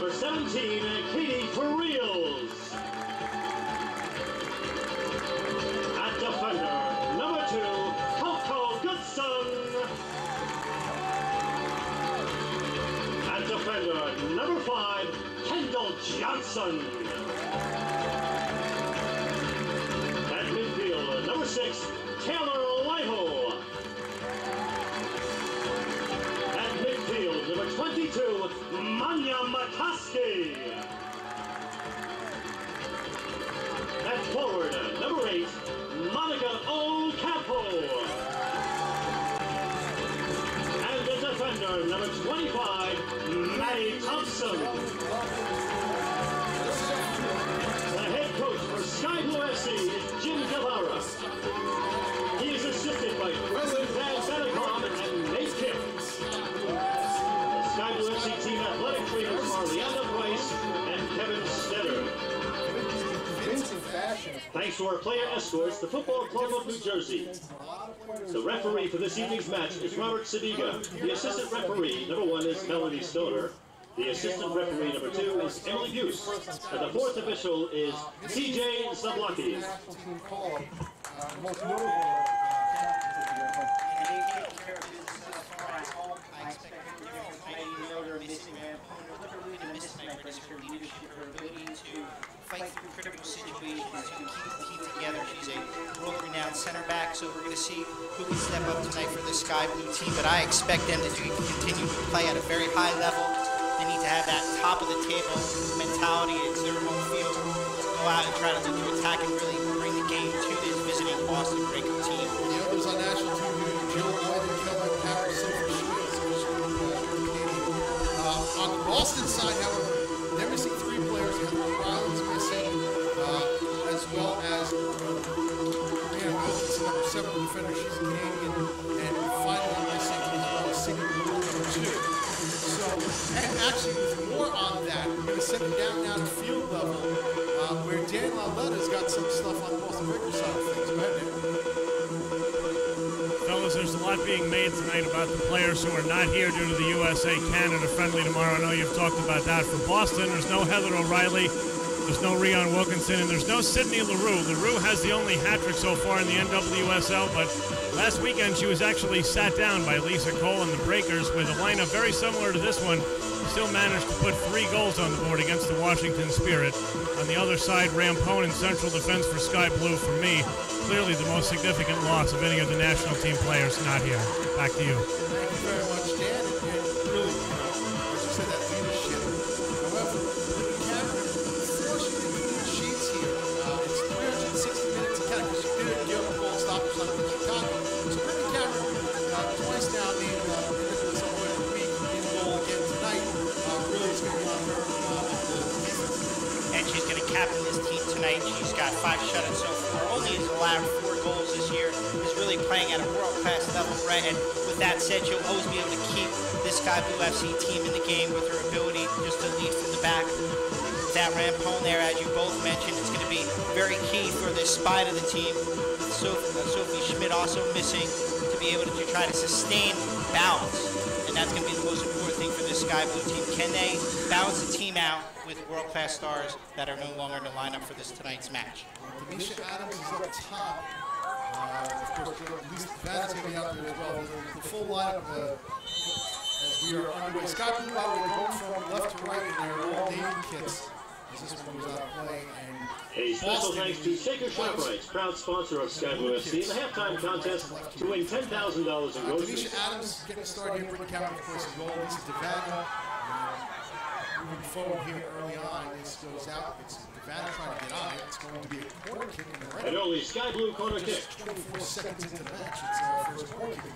number 17, Katie Carreels. At defender, number 2, Coco Goodson. At defender, number 5, Kendall Johnson. At midfield, number 6, Taylor Lyho. At midfield, number 22, Manya McCoskey. At forward, number 8, Monica Ocampo. And the defender, number 25, Maddie Thompson. The head coach for Sky Blue FC is Jim Guevara. He is assisted by President Dan Benacom and Nate Kipp. The Sky Blue FC team athletic trainers are Leanda Price and Kevin Stetter. Thanks to our player escorts, the Football Club of New Jersey. The referee for this evening's match is Robert Sadiga. The assistant referee, number 1, is Melanie Stoner. The assistant referee, number 2, is Emily Buse. And the fourth official is TJ Zablocki. Fight through critical situations, to keep the team together. She's a world-renowned center back, so we're going to see who can step up tonight for the Sky Blue team. But I expect them to continue to play at a very high level. They need to have that top-of-the-table mentality. It's their home field. Go out and try to attack and really bring the game to this visiting Boston Breaker team. The others on national TV, Jill White and Kelvin Patterson for Shields. On the Boston side, however, they're missing 3 players. Rollins missing, as well as Brianna Wilkinson, number 7 defender. She's a Canadian, and finally missing as well as Cindy number 2. So, and actually, with more on that, we're going to send it down now to field level, where Dan Lauletta's got some stuff on the Boston Breakers side of things. Go ahead, Dan. Fellas, there's a lot being made tonight about the players who are not here due to the USA-Canada friendly tomorrow. I know you've talked about that. For Boston, there's no Heather O'Reilly, there's no Rion Wilkinson, and there's no Sydney Leroux. Leroux has the only hat-trick so far in the NWSL, but last weekend she was actually sat down by Lisa Cole and the Breakers with a lineup very similar to this one. Still managed to put 3 goals on the board against the Washington Spirit. On the other side, Rampone in central defense for Sky Blue. For me, clearly the most significant loss of any of the national team players not here. Back to you. Thank you very much, Dan. And really, as you said, that leadership. However, the camera, unfortunately, the sheets here. It's 360 minutes of count because you did give a goal stoppage like in Chicago. So bring the camera twice now, being some way of the week in goal again tonight. Really, it's going to be on her. And she's going to captain this team tonight. She's got 5 shutouts so far. Only has allowed 4 goals this year. Is really playing at a world-class level, right? And with that said, she'll always be able to keep this Sky Blue FC team in the game with her ability just to lead from the back. That Rampone there, as you both mentioned, it's going to be very key for the spine of the team. With Sophie Schmidt also missing to be able to try to sustain balance. And that's going to be the most important thing for this Sky Blue team. Can they balance the team out with world-class stars that are no longer in the lineup for this tonight's match? Denisha Adams is up top. Of course, Lisa Van's going to be out there as well. The full lineup as we are underway. Sky Blue, by the way, going from left to right in their all Navy kits as this one goes out of play. A special thanks to Shaker ShopRites, proud sponsor of Sky Blue FC, in the halftime contest to win $10,000 in groceries. Denisha Adams getting started here, bringing camera, of course, as well. Lisa Devana. Moving forward here early on, this goes out. It's Devana trying to get on it. It's going to be a corner kick in the right. And only Sky Blue corner kick. 24 seconds into the match. It's our first corner kick.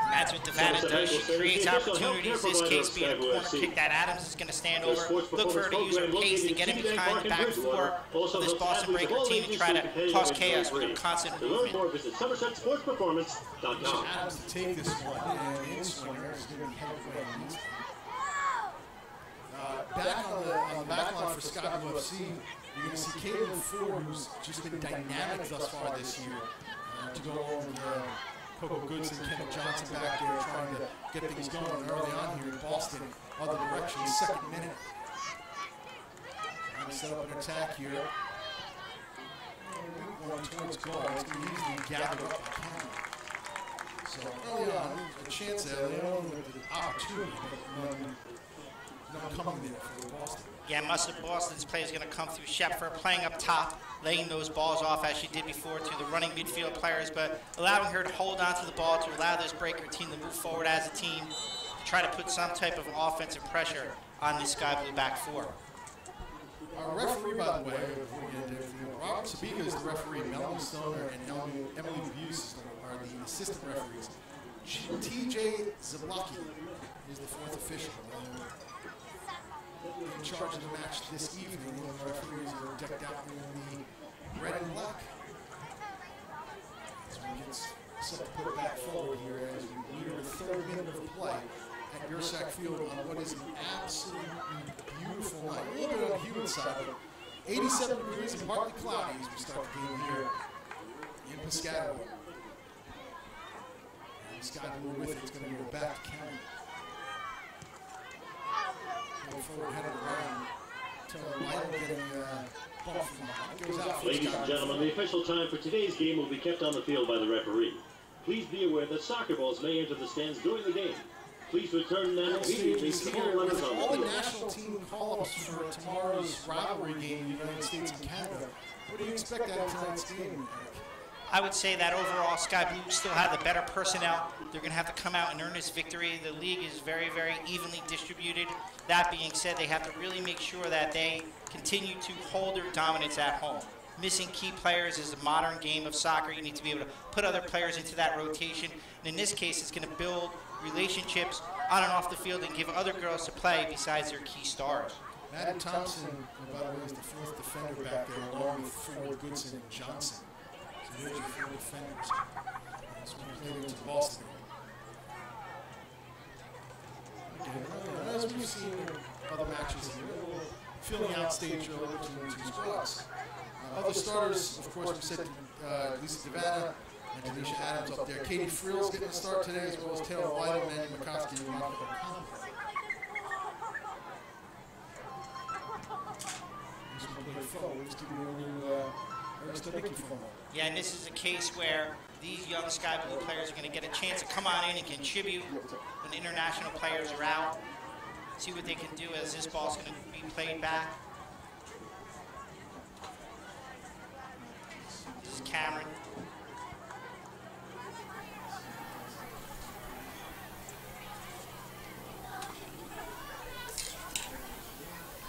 That's what Devana does. She creates opportunities. This case being a corner kick that Adams is going to stand over. Look for her to use her pace to get in behind the back four of this Boston Breaker team and try to cause chaos with her constant movement. To learn more, visit SomersetSportsPerformance.com. Adams to take this one, and in swinger is going to be headed back on the back line for Sky Blue FC, you're going to see Caitlin Ford, who's just been dynamic thus far this year, to go over with Coco Goodson, Kendall Johnson back there trying to get things going early on here in Boston. Other direction, second minute. set up an attack here. One towards goal. It's going to be easily gathered up by County. So early on, a chance there. They don't have the opportunity, but none coming there for Boston. Yeah, Boston's play is going to come through Shepard, playing up top, laying those balls off as she did before to the running midfield players, but allowing her to hold on to the ball to allow this breaker team to move forward as a team, to try to put some type of offensive pressure on this Sky Blue back four. Our referee, by the way, Robert Sabiga is the referee, Melanie Stoner and Emily Buse are the assistant referees. TJ Zablocki is the fourth official. In charge of the match this evening, the referees are decked out in the red and black. So we get set to put it back forward here as we near the third minute of play at Yurcak Field on what is an absolutely beautiful night. A little bit on the humid side, but 87 degrees and partly cloudy as we start the game here in Piscataway. And Sky Blue with it. It's going to go back to County. Going forward, headed around. Until Lytle getting bumped from behind. Goes out for Ladies and gentlemen, the official time for today's game will be kept on the field by the referee. Please be aware that soccer balls may enter the stands during the game. Please return them immediately to the ball runners on the all the field. national team call-ups for tomorrow's rivalry game in the United States and Canada. What do you expect out of tonight's game, Eric? I would say that overall Sky Blue still have the better personnel. They're going to have to come out and earn this victory. The league is very, very evenly distributed. That being said, they have to really make sure that they continue to hold their dominance at home. Missing key players is a modern game of soccer. You need to be able to put other players into that rotation. And in this case, it's going to build relationships on and off the field and give other girls to play besides their key stars. Maddie Thompson, by the way, is the fourth defender back there, along with Ford Goodson and Johnson. So there's your four defenders. That's when we played into Boston. Again, as we've seen in other matches here, we'll filling out stage earlier between the two squads. Other starters, of course, we said Lisa Devana and Tanisha Adams up there. Katie Friel's getting a start today, as well as Taylor White, Mandy McCoskey, and Monica Ocampo. Yeah, and this is a case where these young Sky Blue players are going to get a chance to come on in and contribute when international players are out. See what they can do as this ball's going to be played back. This is Cameron.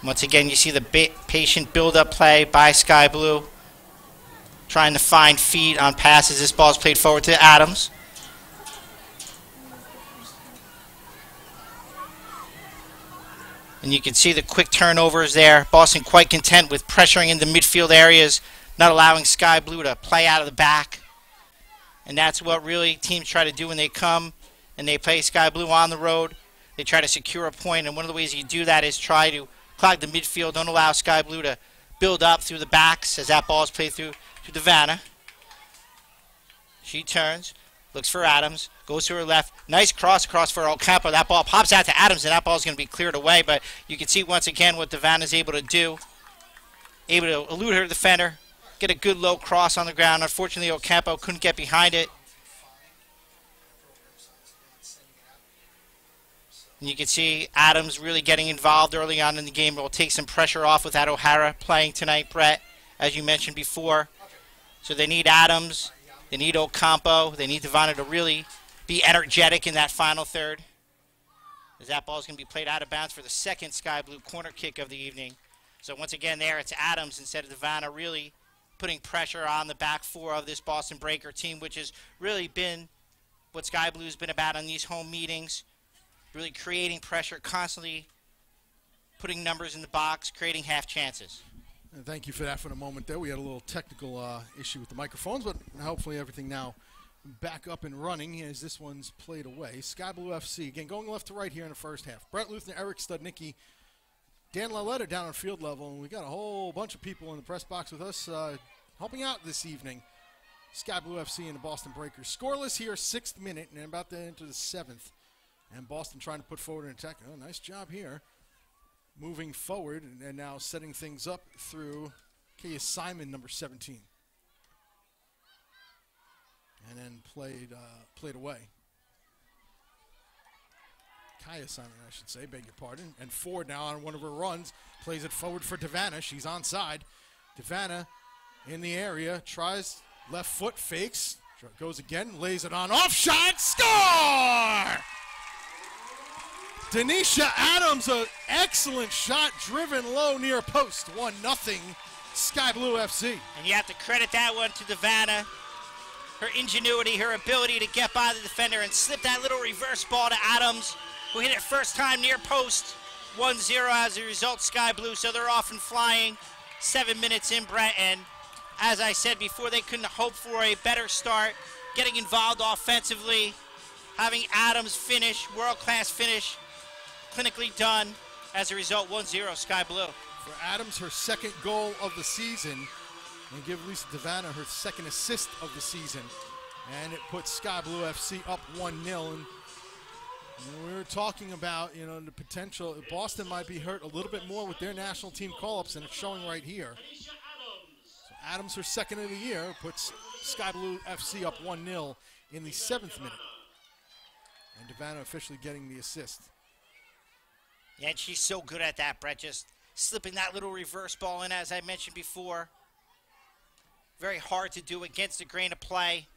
Once again, you see the patient build-up play by Sky Blue, trying to find feet on passes. This ball is played forward to Adams. And you can see the quick turnovers there. Boston quite content with pressuring in the midfield areas, not allowing Sky Blue to play out of the back. And that's what really teams try to do when they come and they play Sky Blue on the road. They try to secure a point, and one of the ways you do that is try to clog the midfield. Don't allow Sky Blue to build up through the backs as that ball is played through to Devana. She turns, looks for Adams, goes to her left. Nice cross across for Ocampo. That ball pops out to Adams, and that ball is going to be cleared away. But you can see once again what Devana is able to do. Able to elude her defender, get a good low cross on the ground. Unfortunately, Ocampo couldn't get behind it. And you can see Adams really getting involved early on in the game. It will take some pressure off with that O'Hara playing tonight, Brett, as you mentioned before. So they need Adams, they need Ocampo, they need Devana to really be energetic in that final third. As that ball is going to be played out of bounds for the second Sky Blue corner kick of the evening. So once again there, it's Adams instead of Devana really putting pressure on the back four of this Boston Breaker team, which has really been what Sky Blue's been about on these home meetings. Really creating pressure, constantly putting numbers in the box, creating half chances. And thank you for that for the moment there. We had a little technical issue with the microphones, but hopefully everything now back up and running as this one's played away. Sky Blue FC, again, going left to right here in the first half. Brett Luthner, Eric Studnicki, Dan Laletta down on field level, and we got a whole bunch of people in the press box with us helping out this evening. Sky Blue FC and the Boston Breakers. Scoreless here, 6th minute, and about to enter the 7th. And Boston trying to put forward an attack. Oh, nice job here. moving forward and now setting things up through Kaya Simon, number 17. And then played away. Kaya Simon, I should say, beg your pardon. And Ford now on one of her runs, plays it forward for Devanna. She's onside. Devanna in the area, tries left foot, fakes, goes again, lays it on, off shot, score! Denisha Adams, an excellent shot, driven low near post, 1-0, Sky Blue FC. And you have to credit that one to Devanna. Her ingenuity, her ability to get by the defender and slip that little reverse ball to Adams, who hit it first time near post. 1-0 as a result, Sky Blue, so they're off and flying. 7 minutes in, Brett, and as I said before, they couldn't hope for a better start, getting involved offensively, having Adams finish, world-class finish, clinically done. As a result, 1-0, Sky Blue. For Adams, her second goal of the season, and give Lisa Devanna her second assist of the season. And it puts Sky Blue FC up 1-0. And we were talking about, the potential. Boston might be hurt a little bit more with their national team call-ups, and it's showing right here. So Adams, her second of the year, puts Sky Blue FC up 1-0 in the 7th minute. And Devanna officially getting the assist. Yeah, and she's so good at that, Brett, just slipping that little reverse ball in, as I mentioned before. Very hard to do against the grain of play.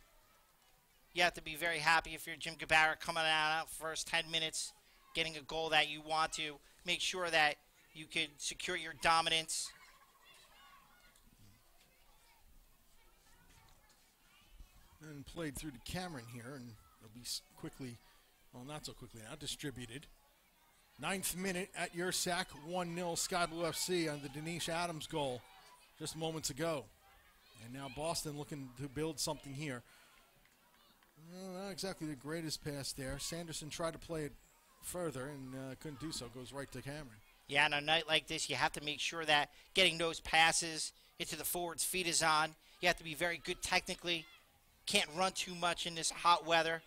You have to be very happy if you're Jim Gabarra coming out first 10 minutes, getting a goal that you want to. Make sure that you could secure your dominance. And played through to Cameron here, and it'll be quickly, well, not so quickly now, distributed. 9th minute at Yurcak, 1-0 Sky Blue FC on the Denise Adams goal just moments ago. And now Boston looking to build something here. Well, not exactly the greatest pass there. Sanderson tried to play it further and couldn't do so. Goes right to Cameron. Yeah, on a night like this, you have to make sure that getting those passes into the forward's feet is on. You have to be very good technically. Can't run too much in this hot weather.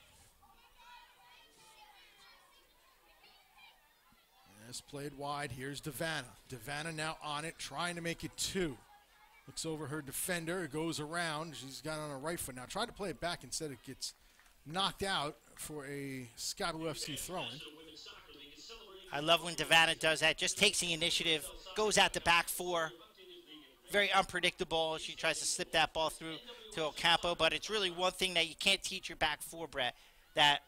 It's played wide. Here's Devanna. Devanna now on it, trying to make it 2. Looks over her defender, goes around. She's got on her right foot now. Tried to play it back, instead it gets knocked out for a Sky Blue FC throw-in. I love when Devanna does that. Just takes the initiative, goes at the back four. Very unpredictable. She tries to slip that ball through to Ocampo, but it's really one thing that you can't teach your back four, Brett. That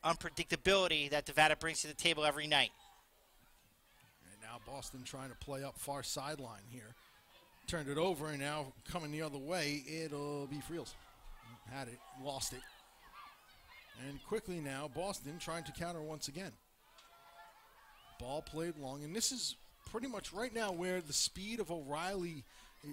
unpredictability that Devanna brings to the table every night. And now Boston trying to play up far sideline here. Turned it over, and now coming the other way, it'll be Friels. Had it, lost it. And quickly now, Boston trying to counter once again. Ball played long, and this is pretty much right now where the speed of O'Reilly,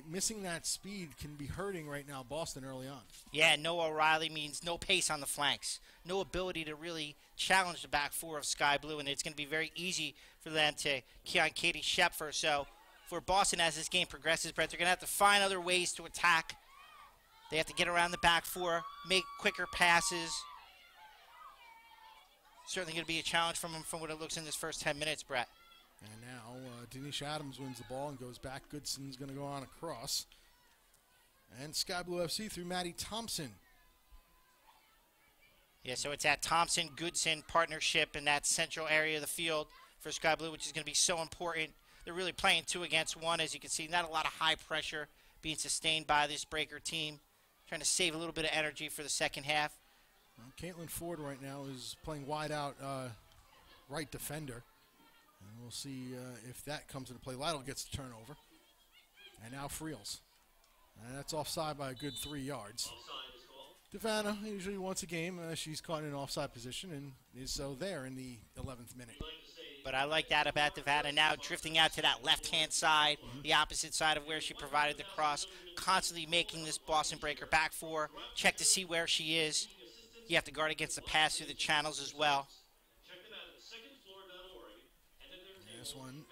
missing that speed, can be hurting right now Boston early on. Yeah, no O'Reilly means no pace on the flanks. No ability to really challenge the back four of Sky Blue, and it's going to be very easy for them to key on Katie Shepfer. So for Boston, as this game progresses, Brett, they're going to have to find other ways to attack. They have to get around the back four, make quicker passes. Certainly going to be a challenge from them from what it looks in this first 10 minutes, Brett. And now Denise Adams wins the ball and goes back. Goodson's going to go on across. And Sky Blue FC through Maddie Thompson. Yeah, so it's that Thompson-Goodson partnership in that central area of the field for Sky Blue, which is going to be so important. They're really playing 2 against 1, as you can see. Not a lot of high pressure being sustained by this Breaker team. Trying to save a little bit of energy for the second half. Well, Caitlin Ford right now is playing wide out right defender. And we'll see if that comes into play. Lytle gets the turnover. And now Friels. And that's offside by a good 3 yards. Devanna, usually once a game, she's caught in an offside position and is so there in the 11th minute. But I like that about Devanna now drifting out to that left-hand side, the opposite side of where she provided the cross, constantly making this Boston Breaker back four, check to see where she is. You have to guard against the pass through the channels as well. This one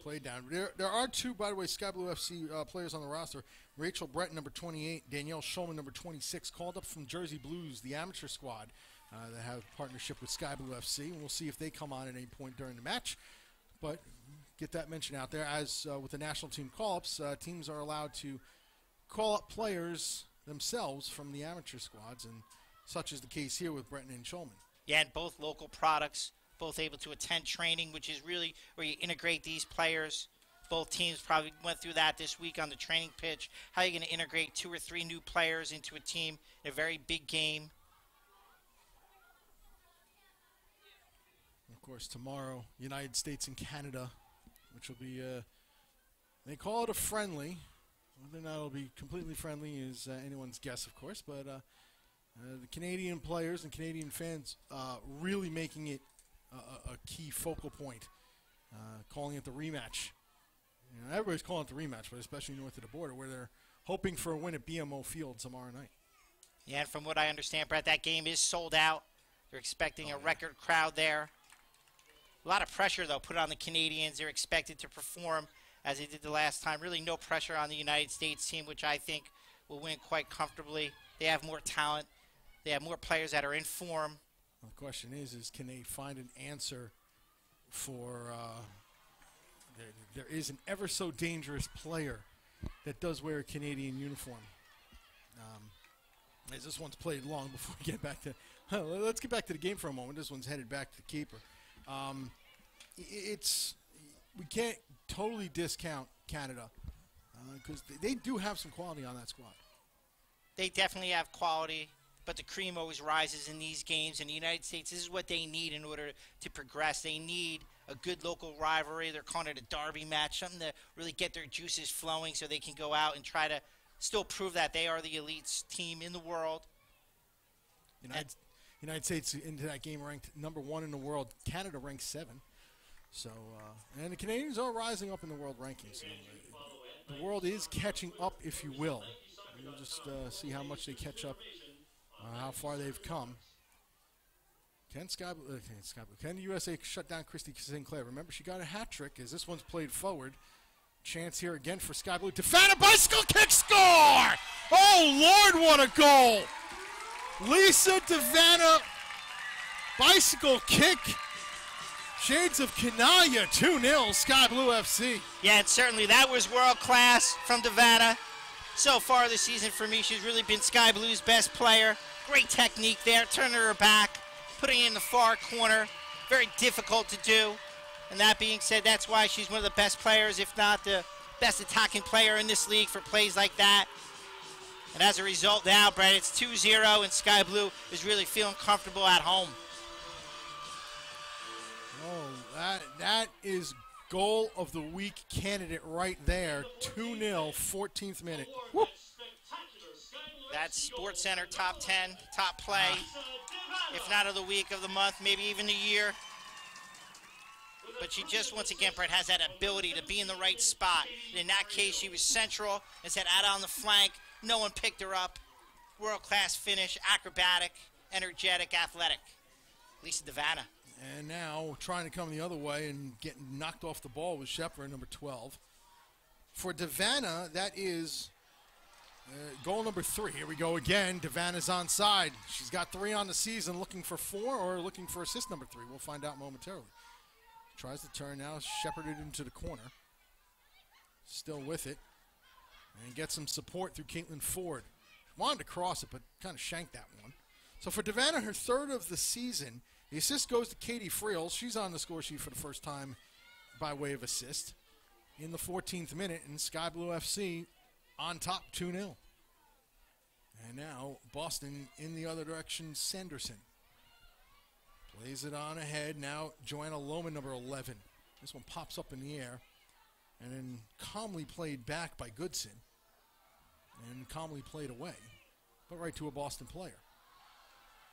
played down. There are 2, by the way, Sky Blue FC players on the roster. Rachel Brett, number 28, Danielle Schulman, number 26, called up from Jersey Blues, the amateur squad that have a partnership with Sky Blue FC. And we'll see if they come on at any point during the match. But get that mention out there. As with the national team call-ups, teams are allowed to call up players themselves from the amateur squads, and such is the case here with Breton and Shulman. Yeah, and both local products, both able to attend training, which is really where you integrate these players. Both teams probably went through that this week on the training pitch. How are you going to integrate 2 or 3 new players into a team in a very big game? Of course, tomorrow, United States and Canada, which will be, they call it a friendly. Whether or not it'll be completely friendly is anyone's guess, of course. But the Canadian players and Canadian fans really making it a key focal point, calling it the rematch. You know, everybody's calling it the rematch, but especially north of the border, where they're hoping for a win at BMO Field tomorrow night. Yeah, and from what I understand, Brett, that game is sold out. They're expecting a record crowd there. A lot of pressure, though, put on the Canadians. They're expected to perform as they did the last time. Really no pressure on the United States team, which I think will win quite comfortably. They have more talent. They have more players that are in form. Well, the question is can they find an answer for there is an ever so dangerous player that does wear a Canadian uniform. As this one's played long before we get back to let's get back to the game for a moment. This one's headed back to the keeper. We can't totally discount Canada because they do have some quality on that squad. They definitely have quality, but the cream always rises in these games. In the United States, this is what they need in order to progress. They need a good local rivalry. They're calling it a derby match, something to really get their juices flowing so they can go out and try to still prove that they are the elite team in the world. United States into that game ranked number 1 in the world. Canada ranked 7. So, and the Canadians are rising up in the world rankings. So the world is catching up, if you will. We'll just see how much they catch up, how far they've come. Can the USA shut down Christy Sinclair? Remember, she got a hat trick as this one's played forward. Chance here again for Sky Blue. Defana bicycle kick score! Oh, Lord, what a goal! Lisa Devana bicycle kick. Shades of Kanaya, 2-0, Sky Blue FC. Yeah, and certainly that was world class from Devana. So far this season for me, she's really been Sky Blue's best player. Great technique there, turning her back, putting it in the far corner. Very difficult to do. And that being said, that's why she's one of the best players, if not the best attacking player in this league for plays like that. And as a result now, Brett, it's 2-0, and Sky Blue is really feeling comfortable at home. Oh, that is goal of the week candidate right there. 2-0, 14th minute. Woo. That's SportsCenter top 10, top play, if not of the week, of the month, maybe even the year. But she just, once again, Brett, has that ability to be in the right spot. And in that case, she was central, instead out on the flank. No one picked her up. World-class finish, acrobatic, energetic, athletic. Lisa Devana. And now trying to come the other way and getting knocked off the ball with Shepard, number 12. For Devana, that is goal number 3. Here we go again. Devana's onside. She's got 3 on the season, looking for 4 or looking for assist number 3. We'll find out momentarily. Tries to turn now, shepherded into the corner. Still with it. And gets some support through Caitlin Ford. Wanted to cross it, but kind of shanked that one. So for Devana, her 3rd of the season. The assist goes to Katie Friel. She's on the score sheet for the first time by way of assist in the 14th minute. And Sky Blue FC on top 2-0. And now Boston in the other direction, Sanderson. Plays it on ahead. Now Joanna Lohman, number 11. This one pops up in the air. And then calmly played back by Goodson. And calmly played away. But right to a Boston player.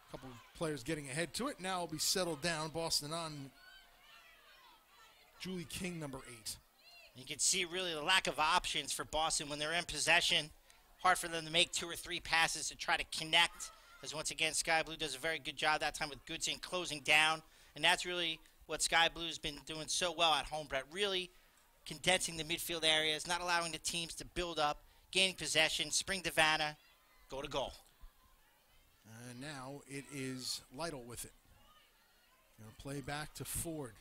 A couple of players getting ahead to it. Now it'll be settled down. Boston on Julie King, number 8. You can see really the lack of options for Boston when they're in possession. Hard for them to make 2 or 3 passes to try to connect. As once again, Sky Blue does a very good job that time with Goodson closing down. And that's really what Sky Blue's been doing so well at home, Brett. Really condensing the midfield areas, not allowing the teams to build up, gaining possession, spring Devana, go to goal. And now it is Lytle with it. Going to play back to Ford.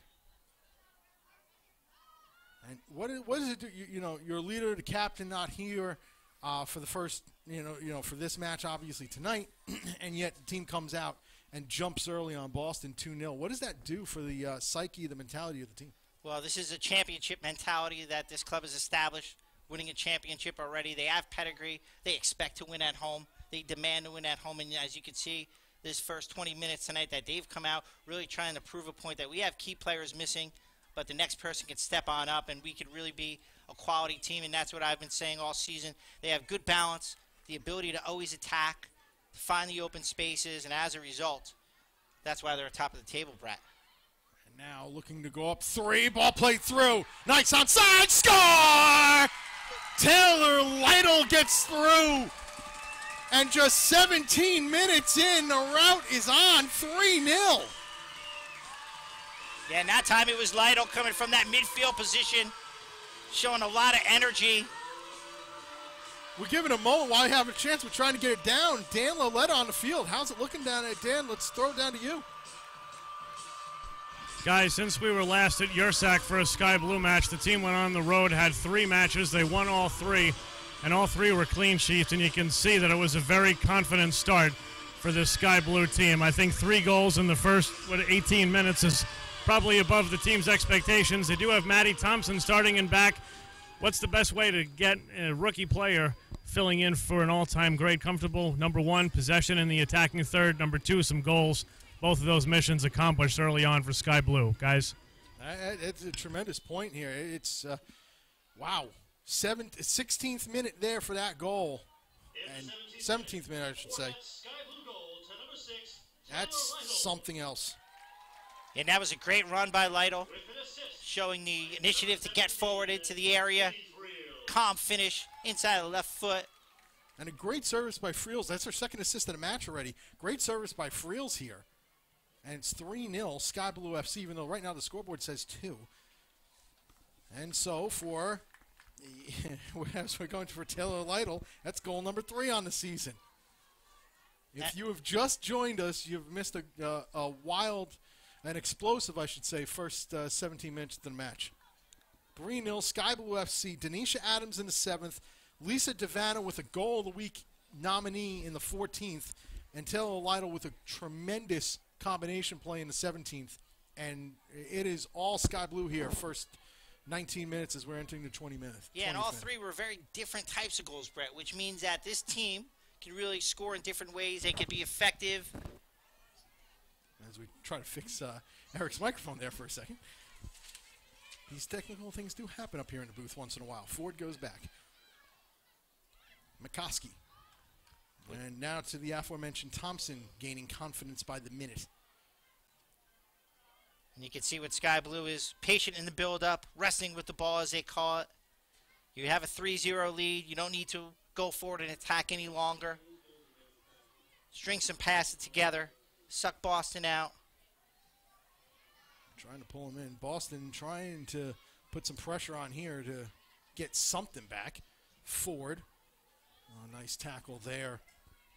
And what does it do? You know, your leader, the captain, not here for the first, for this match, obviously tonight, and yet the team comes out and jumps early on Boston 2-0. What does that do for the psyche, the mentality of the team? Well, this is a championship mentality that this club has established, winning a championship already. They have pedigree. They expect to win at home. They demand to win at home. And as you can see, this first 20 minutes tonight that they've come out really trying to prove a point that we have key players missing, but the next person can step on up and we could really be a quality team. And that's what I've been saying all season. They have good balance, the ability to always attack, to find the open spaces, and as a result, that's why they're atop of the table, Brett. And now looking to go up 3, ball played through. Nice onside, score! Taylor Lytle gets through. And just 17 minutes in, the route is on 3-0. Yeah, and that time it was Lytle coming from that midfield position, showing a lot of energy. We're giving a moment while we have a chance. We're trying to get it down. Dan Laletta on the field. How's it looking down there, Dan? Let's throw it down to you. Guys, since we were last at Yurcak for a Sky Blue match, the team went on the road, had 3 matches. They won all 3, and all 3 were clean sheets, and you can see that it was a very confident start for this Sky Blue team. I think 3 goals in the first 18 minutes is probably above the team's expectations. They do have Matty Thompson starting in back. What's the best way to get a rookie player filling in for an all-time great? Comfortable, number 1, possession in the attacking third. Number 2, some goals. Both of those missions accomplished early on for Sky Blue. Guys? It's a tremendous point here. It's, wow, 16th minute there for that goal. And 17th minute, I should say. That's something else. And that was a great run by Lytle, showing the initiative to get forward into the area. Calm finish inside the left foot. And a great service by Friels. That's her second assist in a match already. Great service by Friels here. And it's 3-0 Sky Blue FC, even though right now the scoreboard says 2. And so for, as we're going for Taylor Lytle, that's goal number 3 on the season. If you have just joined us, you've missed a wild and explosive, I should say, first 17 minutes of the match. 3-0 Sky Blue FC. Denisha Adams in the 7th. Lisa Devana with a goal of the week nominee in the 14th. And Taylor Lytle with a tremendous combination play in the 17th. And it is all Sky Blue here, first 19 minutes as we're entering the 20 minutes. Yeah, and all 3 were very different types of goals, Brett, which means that this team can really score in different ways. They can be effective. As we try to fix Eric's microphone there for a second. These technical things do happen up here in the booth once in a while. Ford goes back. McCoskey. And now to the aforementioned Thompson, gaining confidence by the minute. And you can see what Sky Blue is, patient in the build-up, wrestling with the ball as they call it. You have a 3-0 lead. You don't need to go forward and attack any longer. String some passes together. Suck Boston out. Trying to pull him in. Boston trying to put some pressure on here to get something back. Ford. Oh, nice tackle there.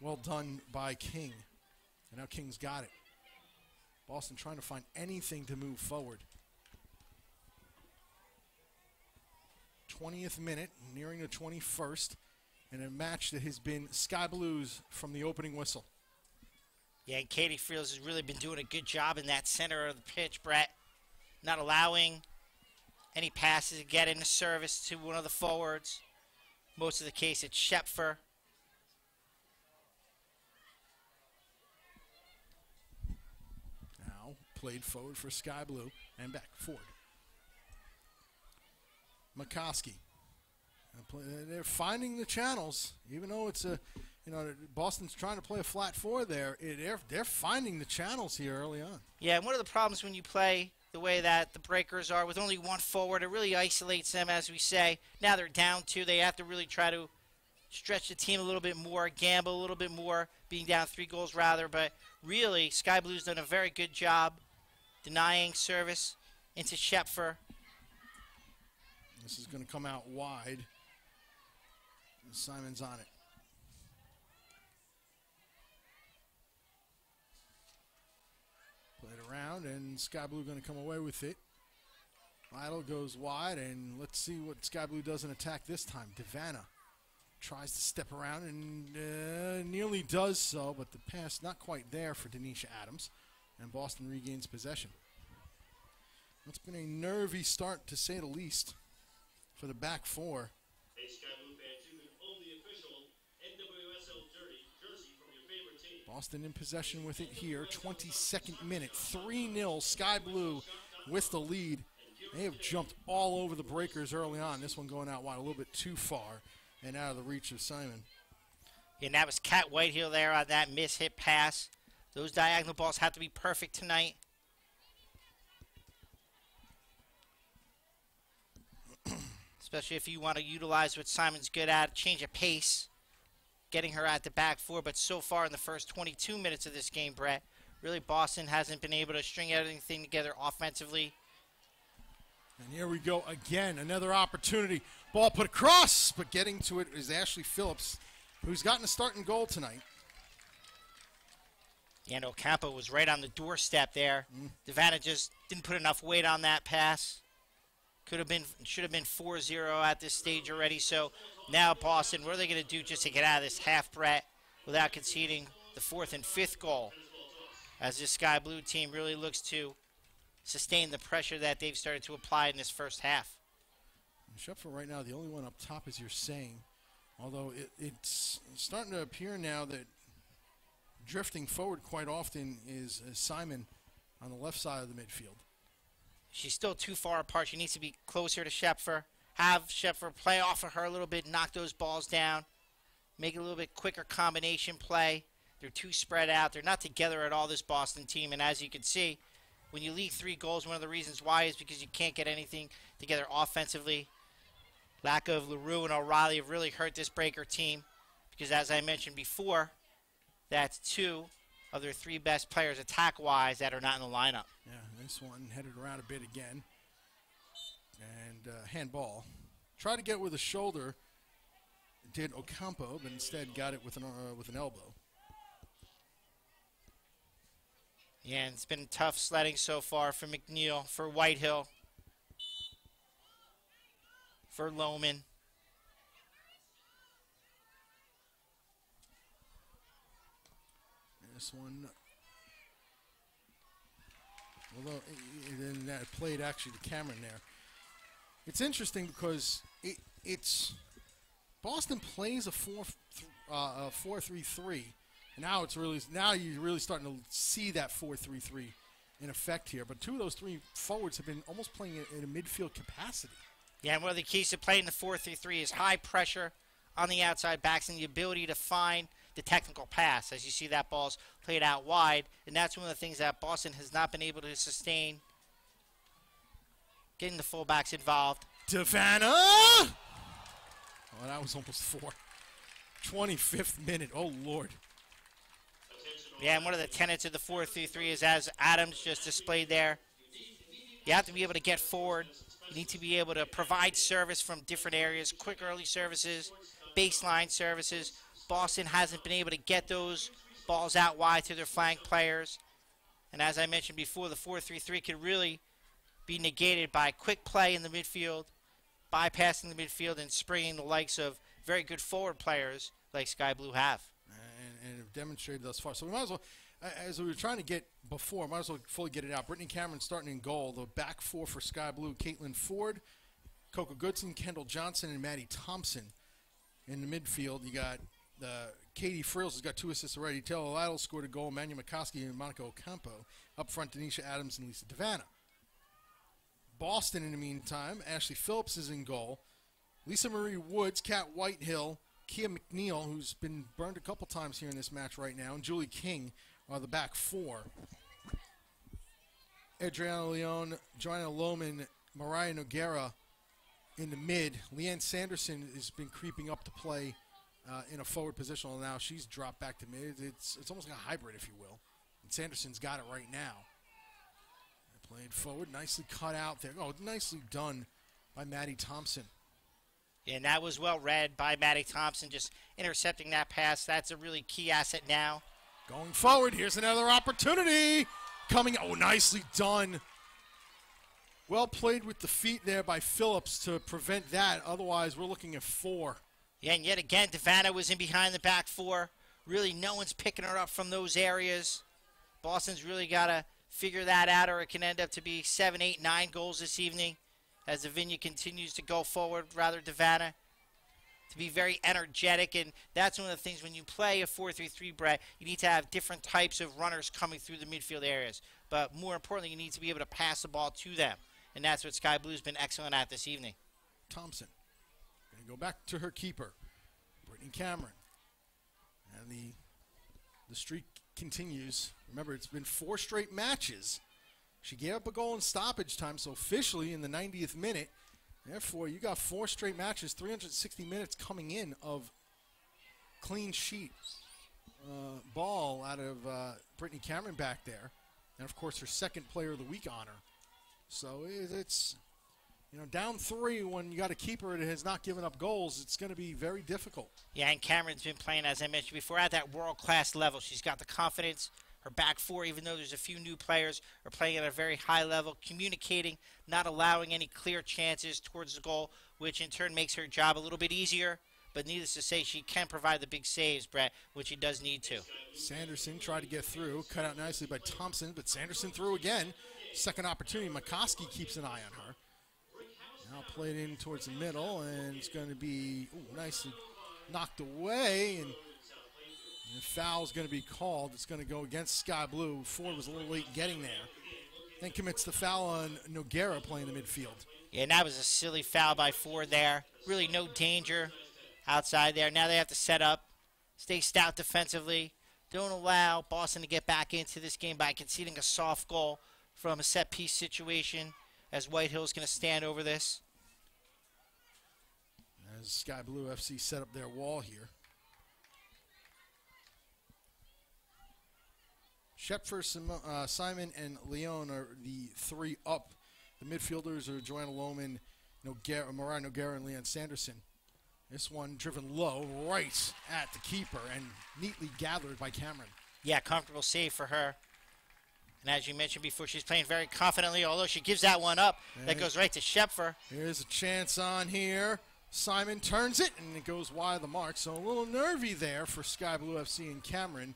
Well done by King. And now King's got it. Boston trying to find anything to move forward. 20th minute, nearing the 21st, in a match that has been Sky Blues from the opening whistle. Yeah, and Katie Friels has really been doing a good job in that center of the pitch, Brett. Not allowing any passes to get into service to one of the forwards. Most of the case, it's Shepfer. Now played forward for Sky Blue and back Ford. McCoskey. They're finding the channels, even though it's a, Boston's trying to play a flat 4 there. They're finding the channels here early on. Yeah, and one of the problems when you play the way that the Breakers are with only 1 forward, it really isolates them, as we say. Now they're down 2. They have to really try to stretch the team a little bit more, gamble a little bit more, being down 3 goals rather. But really, Sky Blue's done a very good job denying service into Shepfer. This is going to come out wide. Simon's on it. Played around, and Sky Blue going to come away with it. Idle goes wide, and let's see what Sky Blue does in attack this time. Devana tries to step around and nearly does so, but the pass not quite there for Denisha Adams, and Boston regains possession. It's been a nervy start, to say the least, for the back four. Hey, Sky Blue fans, you can own the official NWSL jersey from your favorite team. Boston in possession with it here, 22nd minute, 3-0, Sky Blue with the lead. They have jumped all over the breakers early on. This one going out wide a little bit too far and out of the reach of Simon. And that was Kat Whitehill there on that miss-hit pass. Those diagonal balls have to be perfect tonight. Especially if you want to utilize what Simon's good at, change of pace, getting her at the back four. But so far in the first 22 minutes of this game, Brett, really Boston hasn't been able to string everything together offensively. And here we go again, another opportunity. Ball put across, but getting to it is Ashley Phillips, who's gotten a starting goal tonight. And Ocampo was right on the doorstep there. Devana just didn't put enough weight on that pass. Should have been 4-0 at this stage already. So now Boston, what are they going to do just to get out of this half, Brett, without conceding the 4th and 5th goal? As this Sky Blue team really looks to sustain the pressure that they've started to apply in this first half. Schepfer right now, the only one up top, as you're saying. Although it's starting to appear now that drifting forward quite often is Simon on the left side of the midfield. She's still too far apart. She needs to be closer to Schepfer. Have Schepfer play off of her a little bit, knock those balls down, make it a little bit quicker combination play. They're too spread out. They're not together at all, this Boston team. And as you can see, when you lead 3 goals, one of the reasons why is because you can't get anything together offensively. Lack of LaRue and O'Reilly have really hurt this Breaker team because, as I mentioned before, that's 2 of their 3 best players attack-wise that are not in the lineup. Yeah, this one headed around a bit again. And handball. Tried to get with a shoulder, did Ocampo, but instead got it with an elbow. Yeah, and it's been tough sledding so far for McNeil, for Whitehill, for Lohman. This one, although then that played actually to Cameron there. It's interesting because it's Boston plays a 4-3-3. And now you're really starting to see that 4-3-3 in effect here. But 2 of those 3 forwards have been almost playing in a midfield capacity. Yeah, and one of the keys to playing the 4-3-3 is high pressure on the outside backs and the ability to find the technical pass. As you see, that ball's played out wide, and that's one of the things that Boston has not been able to sustain. Getting the fullbacks involved. Devana! Oh, that was almost 4. 25th minute. Oh, Lord. Yeah, and one of the tenets of the 4-3-3 is, as Adams just displayed there, you have to be able to get forward. You need to be able to provide service from different areas, quick early services, baseline services. Boston hasn't been able to get those balls out wide to their flank players. And as I mentioned before, the 4-3-3 could really be negated by quick play in the midfield, bypassing the midfield, and springing the likes of very good forward players like Sky Blue have. And have demonstrated thus far. So we might as well, as we were trying to get before, might as well fully get it out. Brittany Cameron starting in goal. The back 4 for Sky Blue: Caitlin Ford, Coco Goodson, Kendall Johnson, and Maddie Thompson. In the midfield, you got Katie Frills, has got 2 assists already. Taylor Lytle scored a goal. Manu McCoskey and Monica Ocampo. Up front, Denisha Adams and Lisa Devana. Boston, in the meantime, Ashley Phillips is in goal. Lisa Marie Woods, Kat Whitehill, Kia McNeil, who's been burned a couple times here in this match right now, and Julie King are the back 4. Adriana Leon, Joanna Lohman, Mariah Noguera in the mid. Leanne Sanderson has been creeping up to play in a forward position now. She's dropped back to mid. It's almost like a hybrid, if you will. And Sanderson's got it right now. Played forward, nicely cut out there. Oh, nicely done by Maddie Thompson. And that was well read by Maddie Thompson, just intercepting that pass. That's a really key asset now. Going forward, here's another opportunity. Coming, oh, nicely done Well played with the feet there by Phillips to prevent that. Otherwise, we're looking at 4. Yeah, and yet again, Devana was in behind the back 4. Really, no one's picking her up from those areas. Boston's really got to figure that out, or it can end up to be 7, 8, 9 goals this evening as Davinia continues to go forward, rather Devana, to be very energetic. And that's one of the things when you play a 4-3-3, Brett, you need to have different types of runners coming through the midfield areas. But more importantly, you need to be able to pass the ball to them. And that's what Sky Blue's been excellent at this evening. Thompson going to go back to her keeper, Brittany Cameron. And the streak continues. Remember, it's been 4 straight matches. She gave up a goal in stoppage time, so officially in the 90th minute. Therefore, you got 4 straight matches, 360 minutes coming in of clean sheet ball out of Brittany Cameron back there. And, of course, her second Player of the Week honor. So it's, down 3 when you got a keeper that has not given up goals, it's going to be very difficult. Yeah, and Cameron's been playing, as I mentioned before, at that world-class level. She's got the confidence. Her back 4, even though there's a few new players, are playing at a very high level, communicating, not allowing any clear chances towards the goal, which in turn makes her job a little bit easier. But needless to say, she can provide the big saves, Brett, which she does need to. Sanderson tried to get through, cut out nicely by Thompson, but Sanderson through again. Second opportunity, McCoskey keeps an eye on her. Now played in towards the middle, and it's going to be nicely knocked away, and the foul's going to be called. It's going to go against Sky Blue. Ford was a little late getting there. Then commits the foul on Noguera playing the midfield. Yeah, and that was a silly foul by Ford there. Really no danger outside there. Now they have to set up, stay stout defensively. Don't allow Boston to get back into this game by conceding a soft goal from a set-piece situation, as Whitehill's going to stand over this. As Sky Blue FC set up their wall here. Shepfer, Simon, and Leon are the 3 up. The midfielders are Joanna Lohman, Mariah Noguera, and Leanne Sanderson. This one driven low right at the keeper and neatly gathered by Cameron. Yeah, comfortable save for her. And as you mentioned before, she's playing very confidently, although she gives that one up. That goes right to Shepfer. Here's a chance on here. Simon turns it, and it goes wide of the mark. So a little nervy there for Sky Blue FC and Cameron.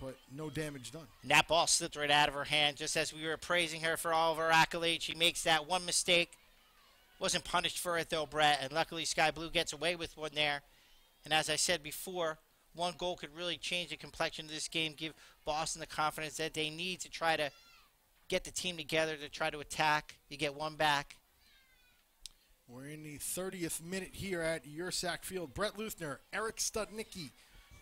But no damage done. And that ball slipped right out of her hand, just as we were praising her for all of her accolades. She makes that one mistake. Wasn't punished for it, though, Brett. And luckily, Sky Blue gets away with one there. And as I said before, one goal could really change the complexion of this game, give Boston the confidence that they need to try to get the team together to try to attack. You get one back. We're in the 30th minute here at Yurcak Field. Brett Luthner, Eric Studnicki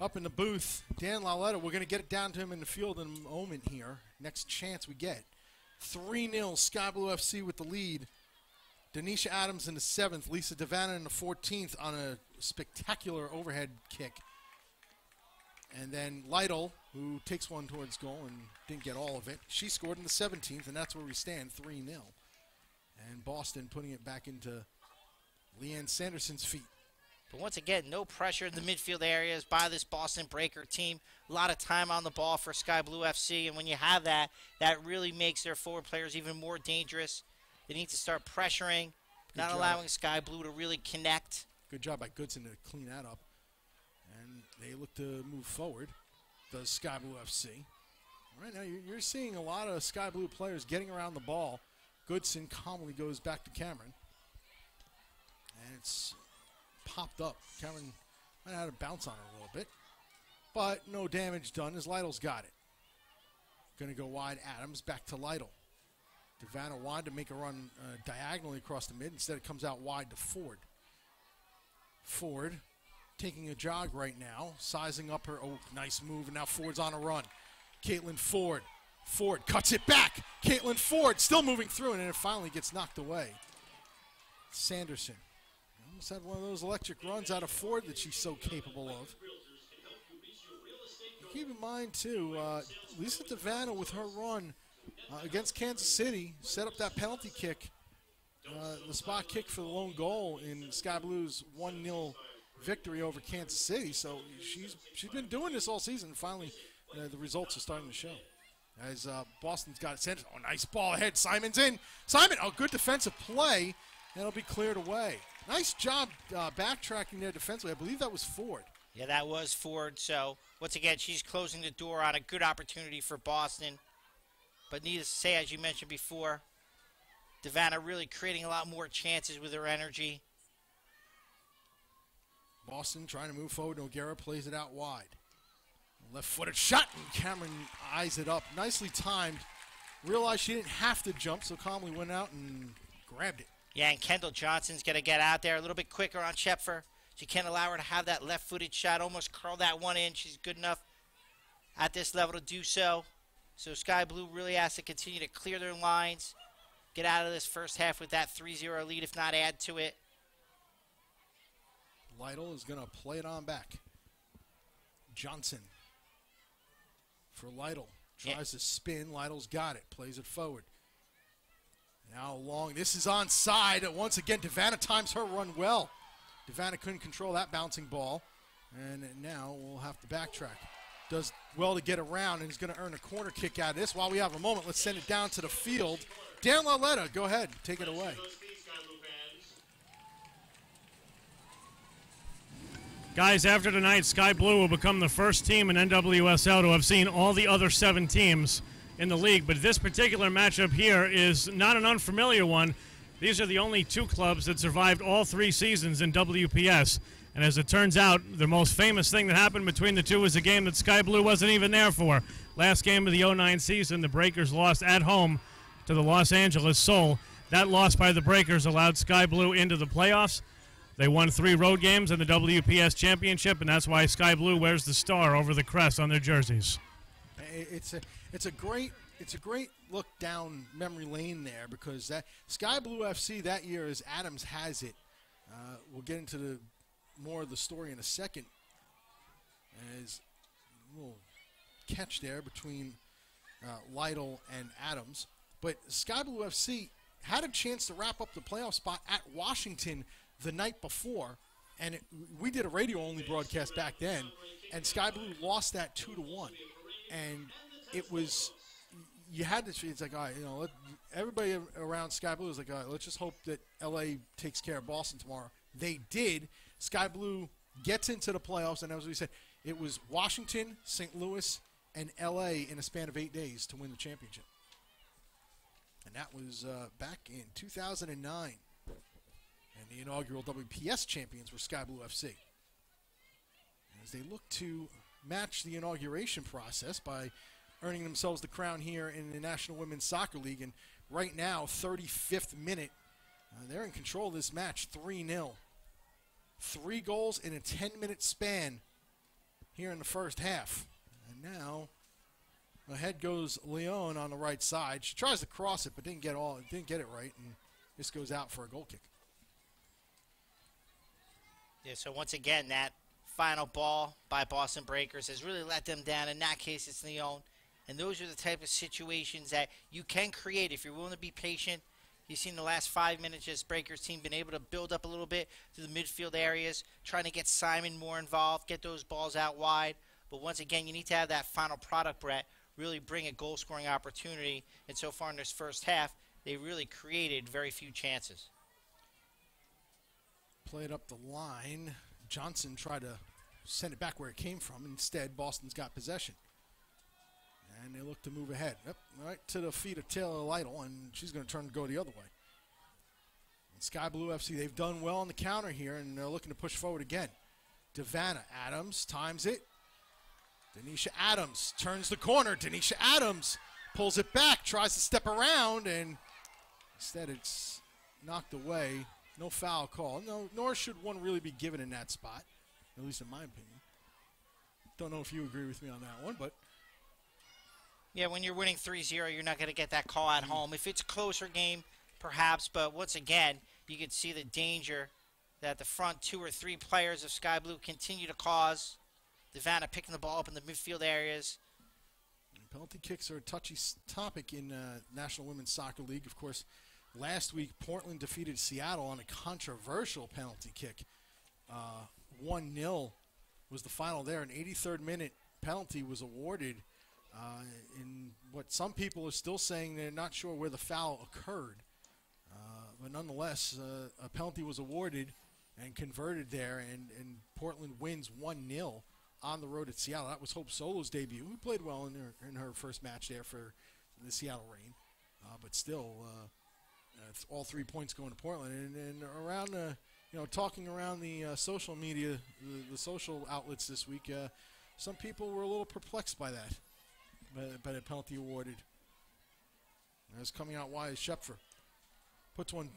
up in the booth. Dan Lauletta, we're going to get it down to him in the field in a moment here. Next chance we get. 3-0 Sky Blue FC with the lead. Denisha Adams in the 7th. Lisa Devana in the 14th on a spectacular overhead kick. And then Lytle, who takes one towards goal and didn't get all of it. She scored in the 17th, and that's where we stand, 3-0. And Boston putting it back into Leanne Sanderson's feet. But once again, no pressure in the midfield areas by this Boston Breaker team. A lot of time on the ball for Sky Blue FC, and when you have that, that really makes their forward players even more dangerous. They need to start pressuring, not allowing Sky Blue to really connect. Good job by Goodson to clean that up. And they look to move forward, does Sky Blue FC. Right now, you're seeing a lot of Sky Blue players getting around the ball. Goodson calmly goes back to Cameron. And it's popped up. Cameron might have had a bounce on her a little bit. But no damage done as Lytle's got it. Going to go wide Adams, back to Lytle. Devana wanted to make a run diagonally across the mid. Instead, it comes out wide to Ford. Ford taking a jog right now, sizing up her. Oh, nice move, and now Ford's on a run. Caitlin Ford. Ford cuts it back. Caitlin Ford still moving through, and then it finally gets knocked away. Sanderson. Almost had one of those electric runs out of Ford that she's so capable of. Keep in mind, too, Lisa Devana with her run against Kansas City set up that penalty kick, the spot kick for the lone goal in Sky Blue's 1-0 victory over Kansas City. So she's been doing this all season. Finally, the results are starting to show. as Boston's got it sent. Oh, nice ball ahead. Simon's in. Simon, oh, good defensive play. And it'll be cleared away. Nice job backtracking there defensively. I believe that was Ford. Yeah, that was Ford. So, once again, she's closing the door on a good opportunity for Boston. But needless to say, as you mentioned before, Devanna really creating a lot more chances with her energy. Boston trying to move forward. Noguera plays it out wide. Left-footed shot, and Cameron eyes it up. Nicely timed. Realized she didn't have to jump, so calmly went out and grabbed it. Yeah, and Kendall Johnson's going to get out there a little bit quicker on Shepfer. She can't allow her to have that left-footed shot, almost curl that one in. She's good enough at this level to do so. So Sky Blue really has to continue to clear their lines, get out of this first half with that 3-0 lead, if not add to it. Lytle is going to play it on back. Johnson for Lytle. Tries to spin. Lytle's got it. Plays it forward. Now long. This is onside. Once again, Devanna times her run well. Devanna couldn't control that bouncing ball. And now we'll have to backtrack. Does well to get around and is going to earn a corner kick out of this. While we have a moment, let's send it down to the field. Dan Lauletta, go ahead. Take it away. Guys, after tonight, Sky Blue will become the first team in NWSL to have seen all the other 7 teams in the league. But this particular matchup here is not an unfamiliar one. These are the only 2 clubs that survived all 3 seasons in WPS. And as it turns out, the most famous thing that happened between the 2 was a game that Sky Blue wasn't even there for. Last game of the 09 season, the Breakers lost at home to the Los Angeles Soul. That loss by the Breakers allowed Sky Blue into the playoffs. They won 3 road games in the WPS championship, and that's why Sky Blue wears the star over the crest on their jerseys. It's a great look down memory lane there, because that Sky Blue FC that year, as Adams has it, we'll get into more of the story in a second, as a little catch there between Lytle and Adams. But Sky Blue FC had a chance to wrap up the playoff spot at Washington the night before, and we did a radio-only broadcast back then, and Sky Blue lost that 2-1, and it was, you had to, it's like, all right, everybody around Sky Blue was like, all right, let's just hope that LA takes care of Boston tomorrow. They did. Sky Blue gets into the playoffs, and as we said, it was Washington, St. Louis, and LA in a span of 8 days to win the championship. And that was back in 2009. And the inaugural WPS champions were Sky Blue FC. As they look to match the inauguration process by earning themselves the crown here in the National Women's Soccer League. And right now, 35th minute, they're in control of this match, 3-0. 3 goals in a 10-minute span here in the first half. And now, ahead goes Leon on the right side. She tries to cross it, but didn't get it right, and this goes out for a goal kick. Yeah, so once again, that final ball by Boston Breakers has really let them down. In that case, it's Leon. And those are the type of situations that you can create if you're willing to be patient. You've seen the last 5 minutes, just Breakers team been able to build up a little bit to the midfield areas, trying to get Simon more involved, get those balls out wide. But once again, you need to have that final product, Brett, really bring a goal-scoring opportunity. And so far in this first half, they really created very few chances. Played up the line. Johnson tried to send it back where it came from. Instead, Boston's got possession. And they look to move ahead. Yep, right to the feet of Taylor Lytle, and she's going to turn and go the other way. And Sky Blue FC, they've done well on the counter here, and they're looking to push forward again. Devanna Adams times it. Denisha Adams turns the corner. Denisha Adams pulls it back, tries to step around, and instead it's knocked away. No foul call. No, nor should one really be given in that spot, at least in my opinion. Don't know if you agree with me on that one, but. Yeah, when you're winning 3-0, you're not going to get that call at home. If it's a closer game, perhaps, but once again, you can see the danger that the front 2 or 3 players of Sky Blue continue to cause. Devanna picking the ball up in the midfield areas. Penalty kicks are a touchy topic in National Women's Soccer League. Of course, last week, Portland defeated Seattle on a controversial penalty kick. 1-0 was the final there. An 83rd minute penalty was awarded in what some people are still saying they're not sure where the foul occurred. But nonetheless, a penalty was awarded and converted there, and Portland wins 1-0 on the road at Seattle. That was Hope Solo's debut, who played well in her first match there for the Seattle Reign. But still, all 3 points going to Portland. And around, talking around the social media, the social outlets this week, some people were a little perplexed by that, by the penalty awarded. As coming out wide, Schepfer puts one,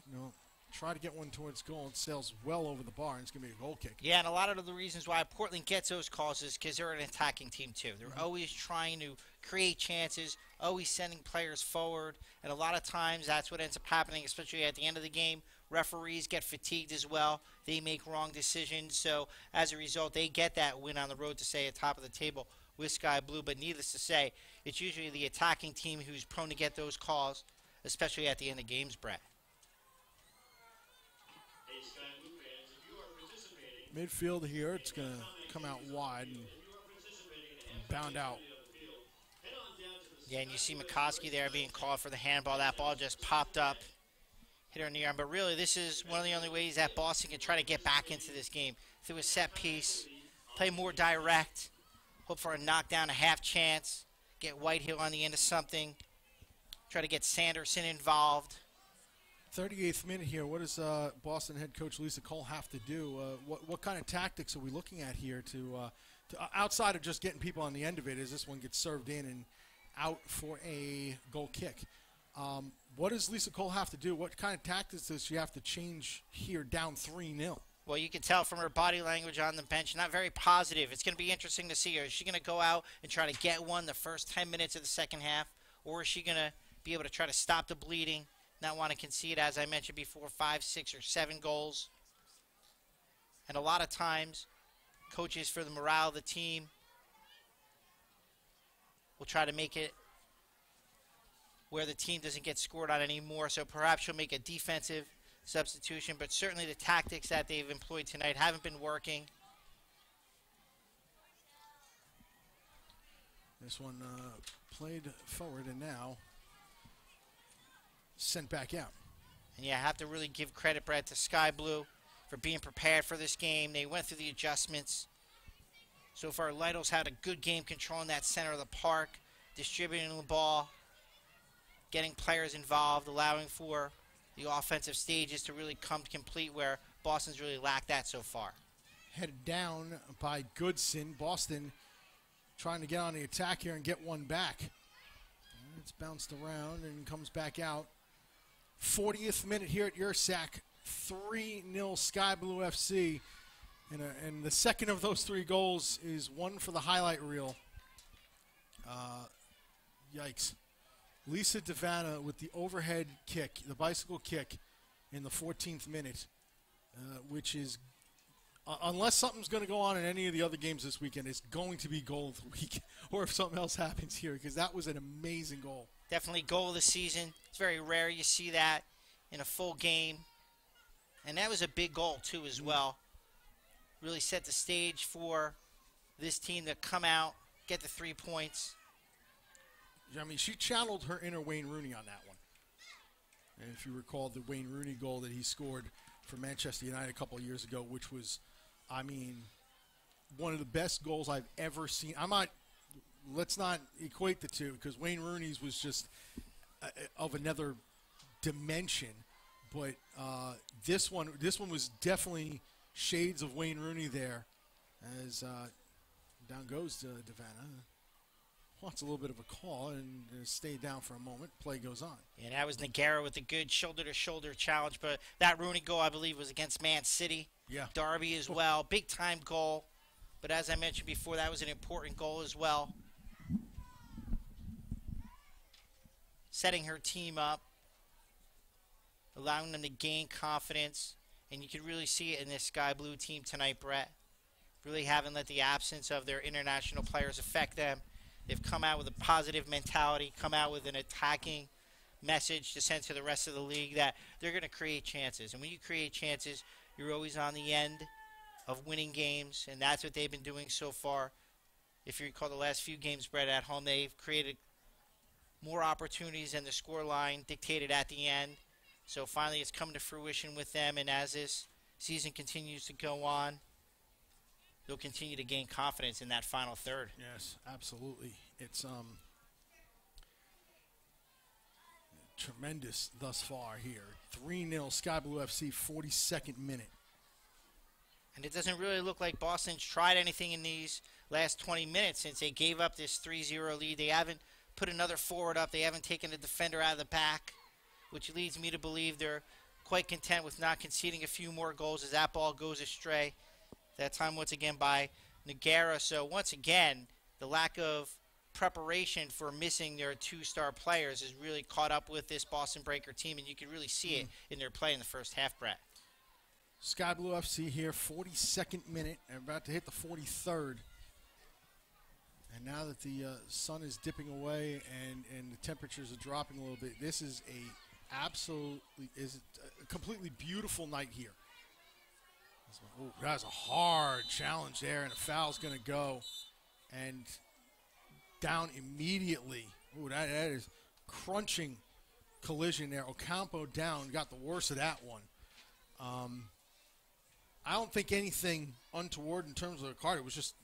try to get one towards goal and sails well over the bar, and it's going to be a goal kick. Yeah, and a lot of the reasons why Portland gets those calls is because they're an attacking team, too. They're always trying to create chances, always sending players forward, and a lot of times that's what ends up happening, especially at the end of the game. Referees get fatigued as well. They make wrong decisions, so as a result, they get that win on the road to stay at top of the table with Sky Blue. But needless to say, it's usually the attacking team who's prone to get those calls, especially at the end of games, Brett. Midfield here, it's going to come out wide and bound out. Yeah, and you see McCoskey there being called for the handball. That ball just popped up, hit her in the arm. But really, this is one of the only ways that Boston can try to get back into this game. Through a set piece, play more direct, hope for a knockdown, a half chance, get Whitehill on the end of something, try to get Sanderson involved. 38th minute here. What does Boston head coach Lisa Cole have to do? What kind of tactics are we looking at here to outside of just getting people on the end of it, as this one gets served in and out for a goal kick? What does Lisa Cole have to do? What kind of tactics does she have to change here down 3-0? Well, you can tell from her body language on the bench, not very positive. It's going to be interesting to see her. Is she going to go out and try to get one the first 10 minutes of the second half, or is she going to be able to try to stop the bleeding, not want to concede, as I mentioned before, 5, 6, or 7 goals? And a lot of times, coaches, for the morale of the team, will try to make it where the team doesn't get scored on anymore. So perhaps she'll make a defensive substitution, but certainly the tactics that they've employed tonight haven't been working. This one played forward and now sent back out. And yeah, I have to really give credit, Brett, to Sky Blue for being prepared for this game. They went through the adjustments. So far, Lytle's had a good game controlling that center of the park, distributing the ball, getting players involved, allowing for the offensive stages to really come complete, where Boston's really lacked that so far. Headed down by Goodson. Boston trying to get on the attack here and get one back. And it's bounced around and comes back out. 40th minute here at Yurcak. 3-0 Sky Blue FC. And the second of those 3 goals is one for the highlight reel. Yikes. Lisa Devana with the overhead kick, the bicycle kick in the 14th minute, which is, unless something's going to go on in any of the other games this weekend, it's going to be goal of the week, or if something else happens here, because that was an amazing goal. Definitely goal of the season. It's very rare you see that in a full game. And that was a big goal, too, as well. Really set the stage for this team to come out, get the 3 points. I mean, she channeled her inner Wayne Rooney on that one. And if you recall the Wayne Rooney goal that he scored for Manchester United a couple of years ago, which was, I mean, one of the best goals I've ever seen. Let's not equate the two, because Wayne Rooney's was just of another dimension. But this one was definitely shades of Wayne Rooney there, as down goes Devana. Wants a little bit of a call and stayed down for a moment. Play goes on. And that was Nagara with a good shoulder-to-shoulder challenge. But that Rooney goal, I believe, was against Man City. Yeah. Derby as well. Big-time goal. But as I mentioned before, that was an important goal as well. Setting her team up. Allowing them to gain confidence. And you can really see it in this Sky Blue team tonight, Brett. Really haven't let the absence of their international players affect them. They've come out with a positive mentality, come out with an attacking message to send to the rest of the league that they're going to create chances. And when you create chances, you're always on the end of winning games, and that's what they've been doing so far. if you recall the last few games, Brett, at home, they've created more opportunities than the scoreline dictated at the end. So finally it's come to fruition with them, and as this season continues to go on, they'll continue to gain confidence in that final third. Yes, absolutely. It's tremendous thus far here. 3-0 Sky Blue FC, 42nd minute. And it doesn't really look like Boston's tried anything in these last 20 minutes since they gave up this 3-0 lead. They haven't put another forward up. They haven't taken a defender out of the back, which leads me to believe they're quite content with not conceding a few more goals as that ball goes astray. That time once again by Nagara. So once again, the lack of preparation for missing their two-star players has really caught up with this Boston Breaker team, and you can really see it in their play in the first half, Brett. Sky Blue FC here, 42nd minute, and about to hit the 43rd. And now that the sun is dipping away and the temperatures are dropping a little bit, this is a completely beautiful night here. Oh, that's a hard challenge there, and a foul's going to go. And down immediately. Oh, that is crunching collision there. Ocampo down, got the worst of that one. I don't think anything untoward in terms of the card. It was just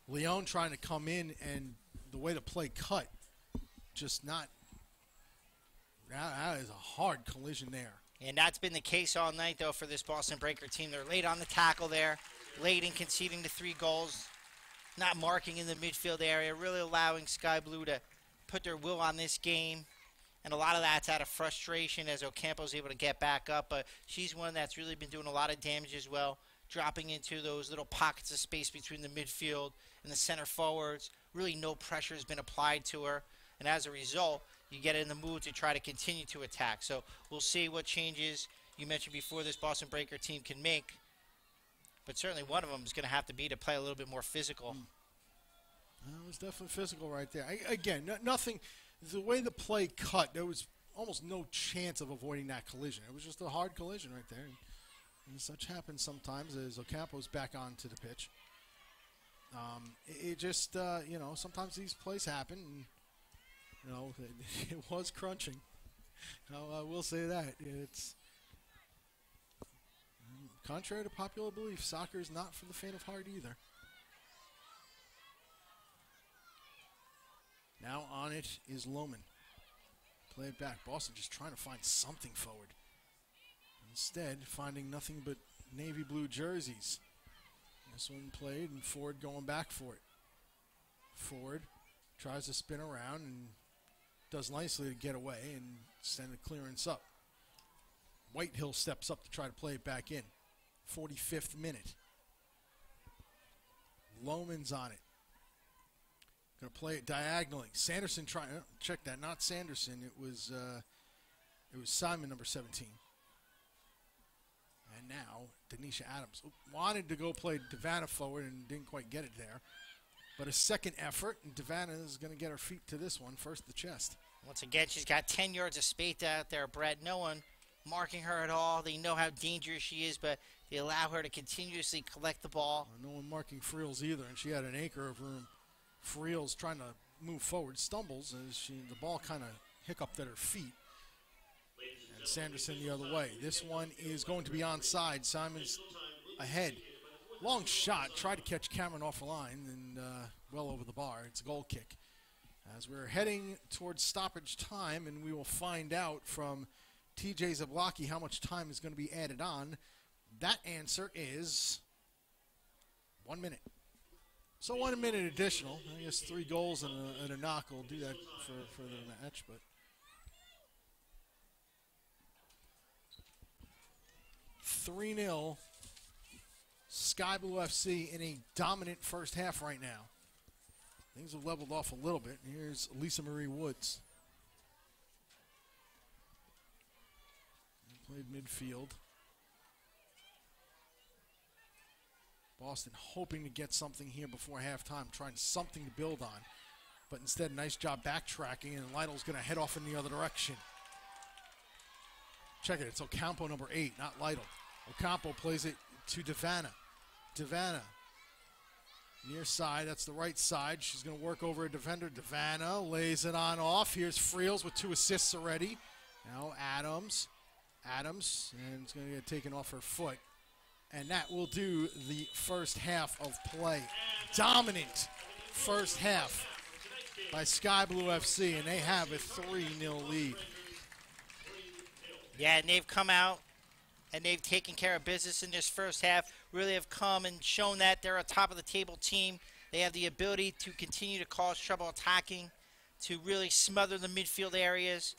Leon trying to come in, and the way the play cut, just not. That is a hard collision there. And that's been the case all night, though, for this Boston Breaker team. They're late on the tackle there, late in conceding the 3 goals, not marking in the midfield area, really allowing Sky Blue to put their will on this game. And a lot of that's out of frustration as Ocampo's able to get back up. But she's one that's really been doing a lot of damage as well, dropping into those little pockets of space between the midfield and the center forwards. Really no pressure has been applied to her. And as a result, you get in the mood to try to continue to attack. So we'll see what changes you mentioned before this Boston Breaker team can make. But certainly one of them is going to have to be to play a little bit more physical. It was definitely physical right there. Again, nothing. The way the play cut, there was almost no chance of avoiding that collision. It was just a hard collision right there. And such happens sometimes as Ocampo's back onto the pitch. It just, sometimes these plays happen. And, it was crunching. I will say that. It's contrary to popular belief, soccer is not for the faint of heart either. Now on it is Lohman. Play it back. Boston just trying to find something forward. Instead, finding nothing but navy blue jerseys. This one played, and Ford going back for it. Ford tries to spin around and does nicely to get away and send the clearance up. Whitehill steps up to try to play it back in. 45th minute. Lohman's on it. Going to play it diagonally. Sanderson trying. Check that. Not Sanderson. It was Simon, number 17. And now Denisha Adams wanted to go play Devana forward and didn't quite get it there. But a second effort, and Devana is going to get her feet to this one. First, the chest. Once again, she's got 10 yards of space out there, Brett. No one marking her at all. They know how dangerous she is, but they allow her to continuously collect the ball. No one marking Friels either, and she had an acre of room. Friels trying to move forward, stumbles as the ball kind of hiccuped at her feet. And Sanderson the other way. This one is going to be onside. Simon's ahead. Long shot. Tried to catch Cameron off the line and well over the bar. It's a goal kick. As we're heading towards stoppage time, and we will find out from TJ Zablocki how much time is going to be added on. That answer is 1 minute. So 1 minute additional. I guess 3 goals and a knock will do that for the match. But 3-0 Sky Blue FC in a dominant first half right now. Things have leveled off a little bit. Here's Lisa Marie Woods. Played midfield. Boston hoping to get something here before halftime, trying something to build on. But instead, nice job backtracking, and Lytle's going to head off in the other direction. Check it, it's Ocampo, number 8, not Lytle. Ocampo plays it to Devana. Devana Near side, that's the right side. She's going to work over a defender. Devanna lays it on off. Here's Friels with 2 assists already. Now Adams, and it's going to get taken off her foot. And that will do the first half of play. Dominant first half by Sky Blue FC, and they have a 3-0 lead. Yeah, and they've come out and they've taken care of business in this first half. Really have come and shown that they're a top-of-the-table team. They have the ability to continue to cause trouble attacking, to really smother the midfield areas,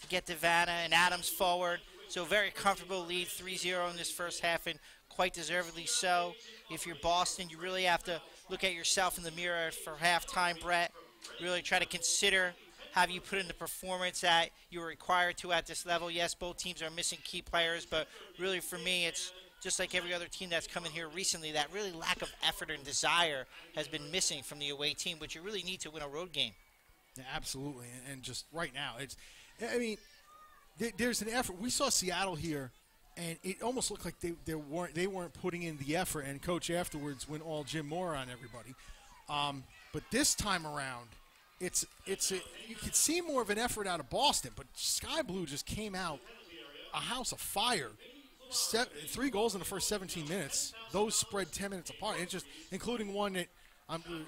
to get Devanna and Adams forward. So very comfortable lead, 3-0 in this first half, and quite deservedly so. If you're Boston, you really have to look at yourself in the mirror for halftime, Brett. Really try to consider, have you put in the performance that you were required to at this level? Yes, both teams are missing key players, but really for me, it's just like every other team that's come in here recently, that really lack of effort and desire has been missing from the away team, which you really need to win a road game. Yeah, absolutely, and just right now, there's an effort. We saw Seattle here, and it almost looked like they weren't putting in the effort, and Coach afterwards went all Jim Moore on everybody. But this time around, you could see more of an effort out of Boston, but Sky Blue just came out a house of fire. 3 goals in the first 17 minutes. Those spread 10 minutes apart. It's just including one that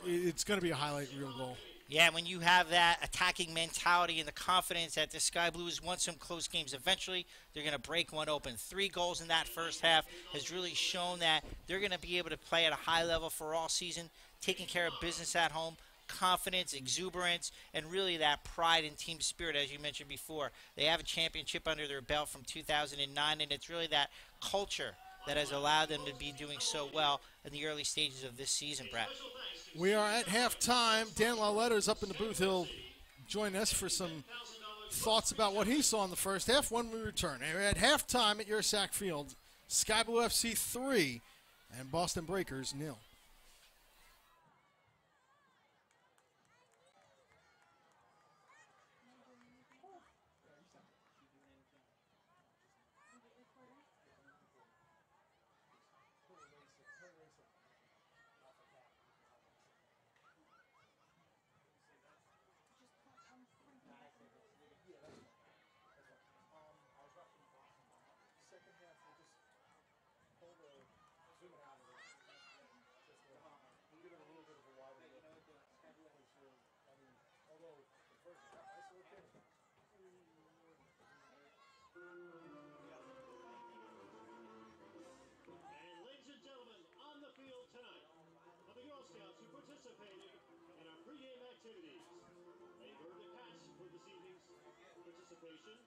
it's going to be a highlight reel goal. Yeah, when you have that attacking mentality and the confidence that the Sky Blues won some close games eventually, they're going to break one open. 3 goals in that first half has really shown that they're going to be able to play at a high level for all season, taking care of business at home, confidence, exuberance, and really that pride and team spirit, as you mentioned before. They have a championship under their belt from 2009, and it's really that culture that has allowed them to be doing so well in the early stages of this season, Brett. We are at halftime. Dan Lauletter's up in the booth. He'll join us for some thoughts about what he saw in the first half when we return. We're at halftime at Yurcak Field. Sky Blue FC 3 and Boston Breakers 0. And ladies and gentlemen, on the field tonight are the Girl Scouts who participated in our pregame activities. They've earned a pass for this evening's participation,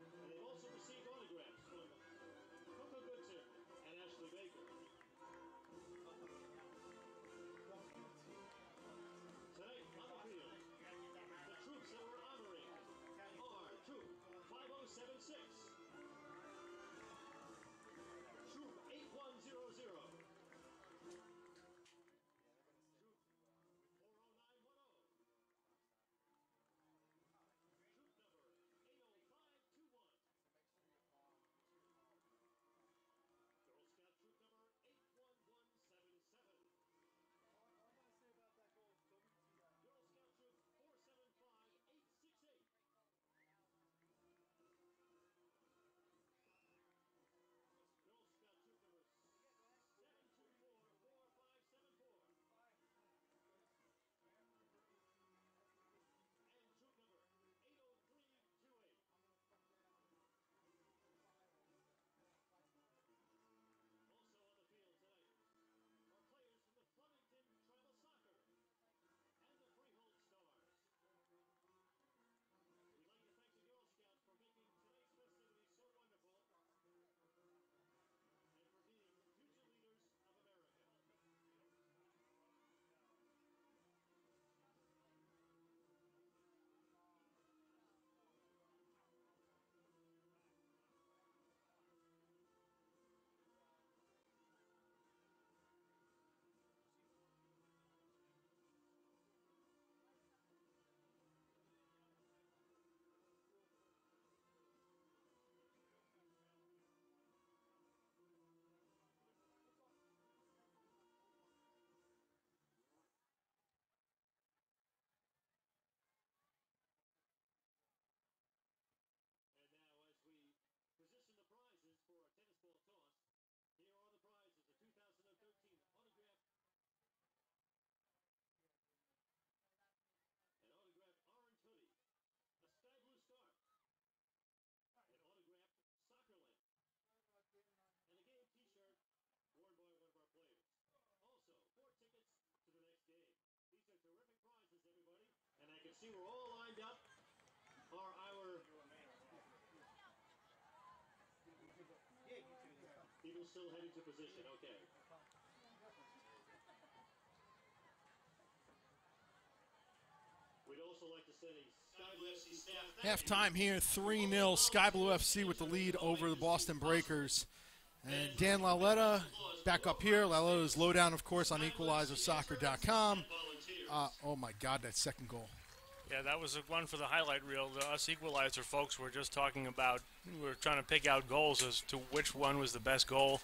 and they've also received autographs from Coco Goodson and Ashley Baker. Tonight on the field, the troops that we're honoring are Troop 5076. Troop 8100. see we're all lined up for our... People still heading to position, okay. We'd also like to send a Sky Blue FC staff... Halftime here, 3-0, Sky Blue FC with the lead over the Boston Breakers. And Dan Lauletta back up here. Lauletta's lowdown, of course, on equalizersoccer.com. Oh, my God, that second goal. Yeah, that was one for the highlight reel. Us Equalizer folks were just talking about, we were trying to pick out goals as to which one was the best goal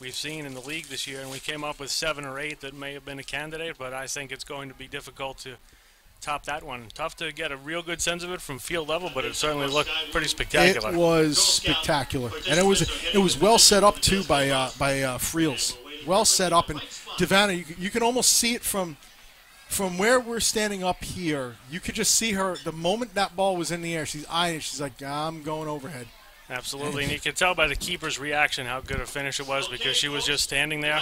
we've seen in the league this year, and we came up with 7 or 8 that may have been a candidate, but I think it's going to be difficult to top that one. Tough to get a real good sense of it from field level, but it certainly looked pretty spectacular. It was spectacular, and it was well set up too by Friels. Well set up, and Devana, you can almost see it from where we're standing up here. You could just see her the moment that ball was in the air. She's eyeing it. She's like, I'm going overhead. Absolutely, and you could tell by the keeper's reaction how good a finish it was, because she was just standing there,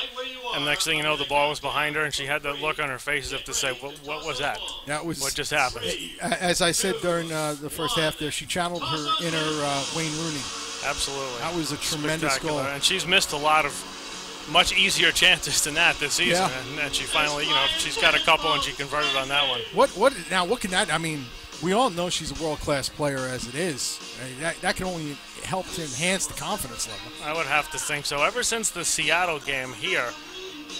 and next thing you know, the ball was behind her, and she had that look on her face as if to say, what was that? What just happened? As I said during the first half there, she channeled her inner Wayne Rooney. Absolutely. That was a tremendous goal. And she's missed a lot of much easier chances than that this season, and she finally, she's got a couple, and she converted on that one. What can that, I mean, we all know she's a world-class player as it is. I mean, that can only help to enhance the confidence level. I would have to think so. Ever since the Seattle game here,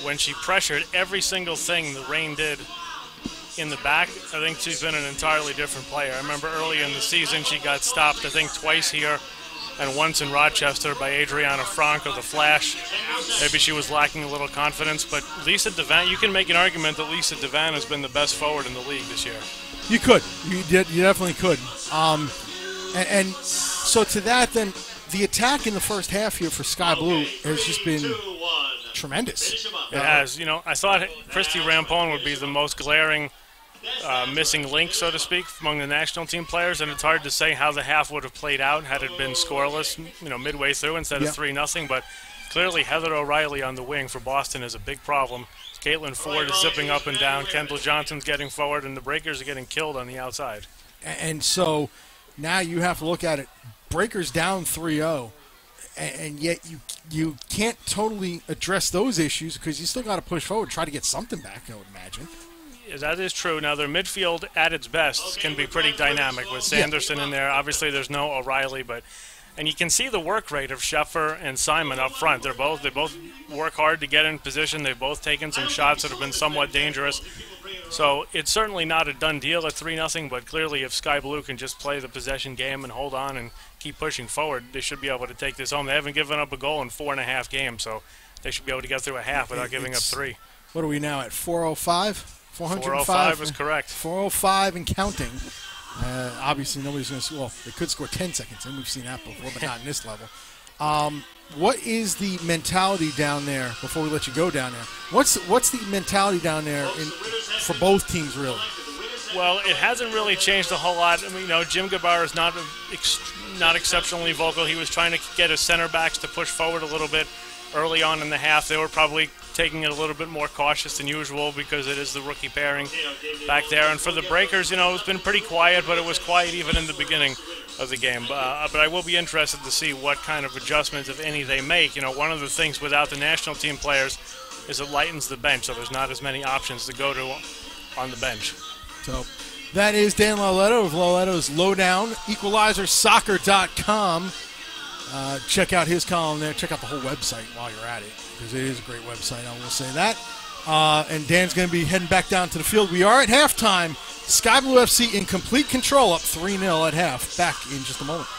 when she pressured every single thing the Reign did in the back, I think she's been an entirely different player. I remember early in the season she got stopped, I think, twice here and once in Rochester by Adriana Frank of the Flash. Maybe she was lacking a little confidence, but Lisa Devan, you can make an argument that Lisa Devan has been the best forward in the league this year. You could. You definitely could. And so to that, then, the attack in the first half here for Sky Blue has just been tremendous. It has. I thought Christy Rampone would be the most glaring missing link, so to speak, among the national team players, and it's hard to say how the half would have played out had it been scoreless, midway through instead of 3-0. But clearly Heather O'Reilly on the wing for Boston is a big problem. Caitlin Ford is zipping up and down. Kendall Johnson's getting forward, and the Breakers are getting killed on the outside. And so now you have to look at it. Breakers down 3-0, and yet you can't totally address those issues because you still got to push forward, try to get something back, I would imagine. Yeah, that is true. Now, their midfield at its best can be pretty dynamic with Sanderson in there. Obviously, there's no O'Reilly, and you can see the work rate of Sheffer and Simon up front. They both work hard to get in position. They've both taken some shots that have been somewhat dangerous. So it's certainly not a done deal at 3-0, but clearly if Sky Blue can just play the possession game and hold on and keep pushing forward, they should be able to take this home. They haven't given up a goal in 4.5 games, so they should be able to get through a half without giving up 3. What are we now at, 405? 405 is correct. 405 and counting. Obviously, nobody's going to – well, they could score 10 seconds, and we've seen that before, but not in this level. What is the mentality down there, before we let you go down there? What's the mentality down there for both teams, really? Well, it hasn't really changed a whole lot. I mean, Jim Gabar is not exceptionally vocal. He was trying to get his center backs to push forward a little bit early on in the half. They were probably taking it a little bit more cautious than usual because it is the rookie pairing back there. And for the Breakers, it's been pretty quiet, but it was quiet even in the beginning of the game. But I will be interested to see what kind of adjustments, if any, they make. One of the things without the national team players is it lightens the bench, so there's not as many options to go to on the bench. So that is Dan Lauletta of Lauletta's Lowdown, equalizersoccer.com. Check out his column there. Check out the whole website while you're at it, because it is a great website, I will say that. And Dan's going to be heading back down to the field. We are at halftime. Sky Blue FC in complete control, up 3-0 at half. Back in just a moment.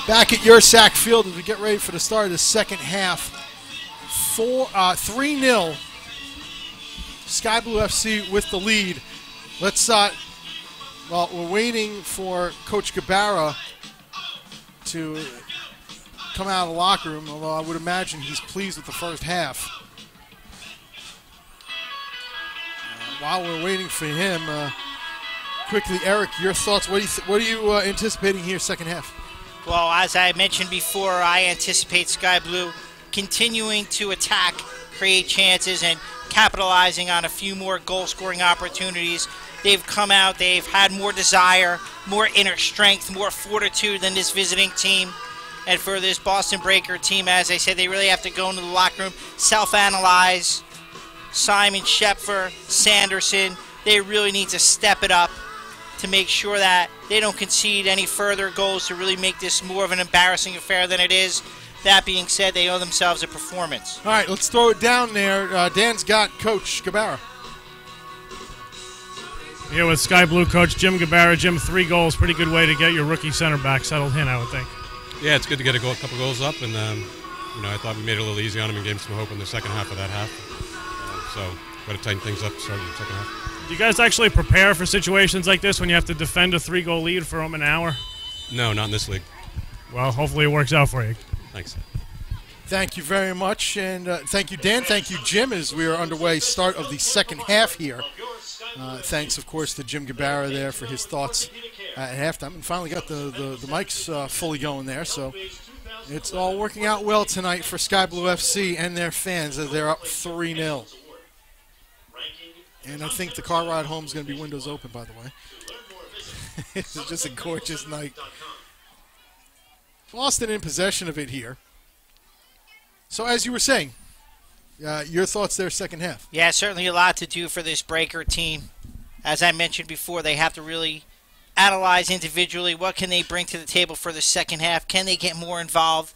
Back at Yurcak Field as we get ready for the start of the second half. 3-0. Sky Blue FC with the lead. Let's, well, we're waiting for Coach Gabara to come out of the locker room, although I would imagine he's pleased with the first half. While we're waiting for him, quickly, Eric, your thoughts. What are you anticipating here second half? Well, as I mentioned before, I anticipate Sky Blue continuing to attack, create chances, and capitalizing on a few more goal-scoring opportunities. They've come out, they've had more desire, more inner strength, more fortitude than this visiting team. And for this Boston Breaker team, as I said, they really have to go into the locker room, self-analyze. Simon, Schepfer, Sanderson, they really need to step it up to make sure that they don't concede any further goals to really make this more of an embarrassing affair than it is. That being said, they owe themselves a performance. All right, let's throw it down there. Dan's got Coach Gabara. Here with Sky Blue coach Jim Gabara. Jim, 3 goals, pretty good way to get your rookie center back settled in, I would think. Yeah, it's good to get a couple goals up, and I thought we made it a little easy on him and gave him some hope in the second half of that half. So, got to tighten things up starting the second half. Do you guys actually prepare for situations like this when you have to defend a 3-goal lead for an hour? No, not in this league. Well, hopefully it works out for you. Thanks. Thank you very much, and thank you, Dan. Thank you, Jim, as we are underway, start of the second half here. Thanks, of course, to Jim Gabara there for his thoughts at halftime. And finally got the mics fully going there, so it's all working out well tonight for Sky Blue FC and their fans as they're up 3-0. And I think the car ride home is going to be windows open, by the way. It's just a gorgeous night. Boston in possession of it here. So as you were saying, your thoughts there second half. Yeah, certainly a lot to do for this Breaker team. As I mentioned before, they have to really analyze individually what can they bring to the table for the second half. Can they get more involved?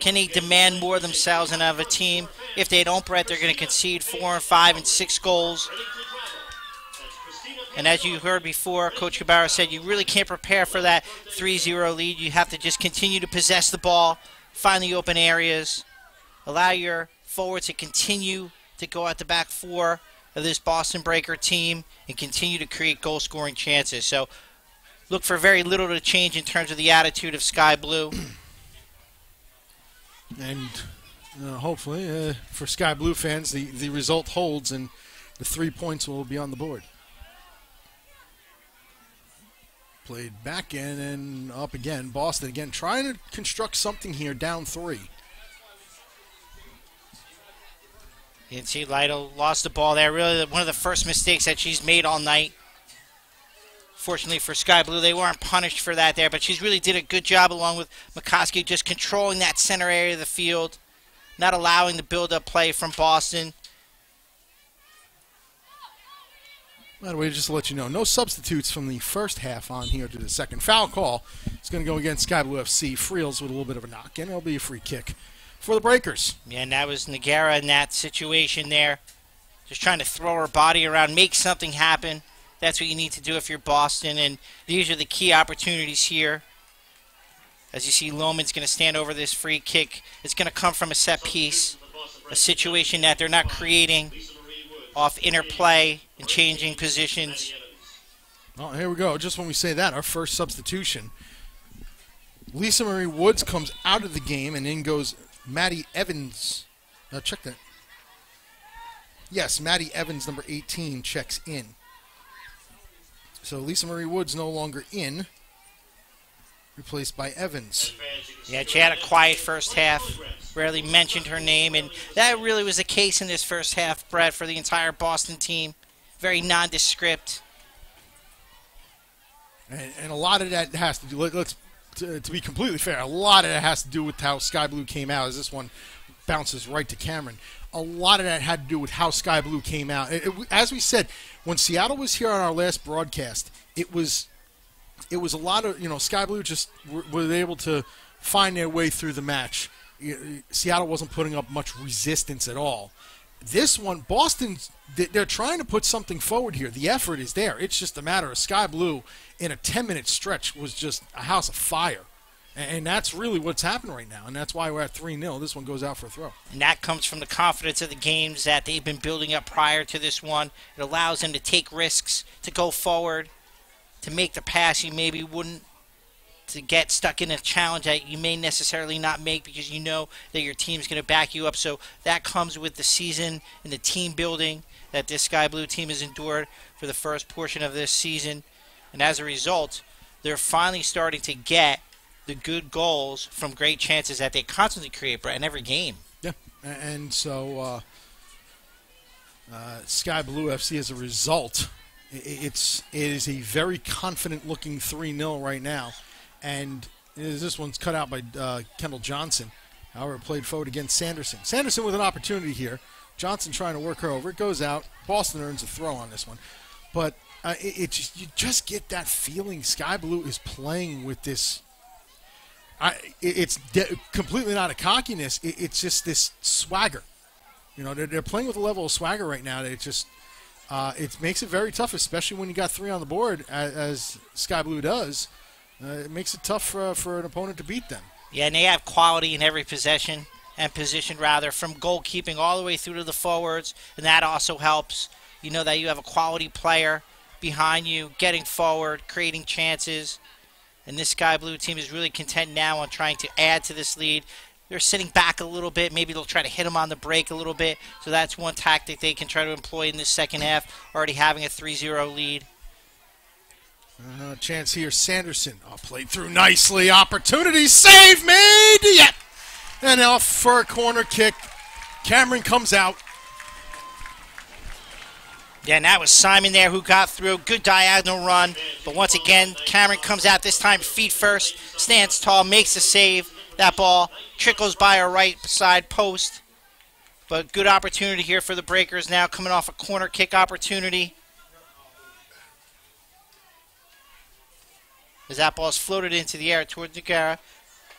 Can they demand more themselves and of a team? If they don't, Brett, they're going to concede 4, 5, and 6 goals. And as you heard before, Coach Gabara said you really can't prepare for that 3-0 lead. You have to just continue to possess the ball, find the open areas, allow your forwards to continue to go at the back 4 of this Boston Breaker team and continue to create goal-scoring chances. So look for very little to change in terms of the attitude of Sky Blue. And hopefully, for Sky Blue fans, the result holds and the 3 points will be on the board. Played back in and up again. Boston again trying to construct something here, down 3. You can see Lytle lost the ball there. Really one of the first mistakes that she's made all night. Fortunately for Sky Blue, they weren't punished for that there, but she's really did a good job along with McCoskey just controlling that center area of the field, not allowing the build-up play from Boston. By the way, just to let you know, no substitutes from the first half on here to the second. Foul call. It's going to go against Sky Blue FC. Friels with a little bit of a knock, and it'll be a free kick for the Breakers. Yeah, and that was Nagara in that situation there. Just trying to throw her body around, make something happen. That's what you need to do if you're Boston, and these are the key opportunities here. As you see, Lohman's going to stand over this free kick. It's going to come from a set piece, a situation that they're not creating off interplay and changing positions. Oh, here we go. Just when we say that, our first substitution. Lisa Marie Woods comes out of the game, and in goes Maddie Evans. Check that. Yes, Maddie Evans, number 18, checks in. So Lisa Marie Woods no longer in, replaced by Evans. Yeah, she had a quiet first half, rarely mentioned her name, and that really was the case in this first half, Brett, for the entire Boston team. Very nondescript. And a lot of that has to do, to be completely fair, a lot of that has to do with how Sky Blue came out, as this one bounces right to Cameron. A lot of that had to do with how Sky Blue came out. As we said, when Seattle was here on our last broadcast, it was a lot of, Sky Blue just were able to find their way through the match. Seattle wasn't putting up much resistance at all. This one, Boston, they're trying to put something forward here. The effort is there. It's just a matter of Sky Blue in a 10-minute stretch was just a house of fire. And that's really what's happened right now, and that's why we're at 3-0. This one goes out for a throw. And that comes from the confidence of the games that they've been building up prior to this one. It allows them to take risks, to go forward, to make the pass you maybe wouldn't, to get stuck in a challenge that you may necessarily not make because you know that your team's going to back you up. So that comes with the season and the team building that this Sky Blue team has endured for the first portion of this season. And as a result, they're finally starting to get the good goals from great chances that they constantly create, Brett, in every game. Yeah, and so Sky Blue FC, as a result, it is a very confident-looking 3-0 right now. And this one's cut out by Kendall Johnson. However, played forward against Sanderson. Sanderson with an opportunity here. Johnson trying to work her over. It goes out. Boston earns a throw on this one. But you just get that feeling Sky Blue is playing with this. It's completely not a cockiness. It's just this swagger. You know, they're playing with a level of swagger right now that it makes it very tough, especially when you got 3 on the board, as Sky Blue does. It makes it tough for an opponent to beat them. Yeah, and they have quality in every possession and position, rather, from goalkeeping all the way through to the forwards, and that also helps. You know that you have a quality player behind you, getting forward, creating chances. And this Sky Blue team is really content now on trying to add to this lead. They're sitting back a little bit. Maybe they'll try to hit them on the break a little bit. So that's one tactic they can try to employ in this second half, already having a 3-0 lead. Chance here, Sanderson. Played through nicely. Opportunity, save made yet. And off for a corner kick. Cameron comes out. Yeah, and that was Simon there who got through. Good diagonal run. But once again, Cameron comes out this time feet first. Stands tall, makes the save. That ball trickles by our right side post. But good opportunity here for the Breakers now, coming off a corner kick opportunity. As that ball is floated into the air towards Nagara.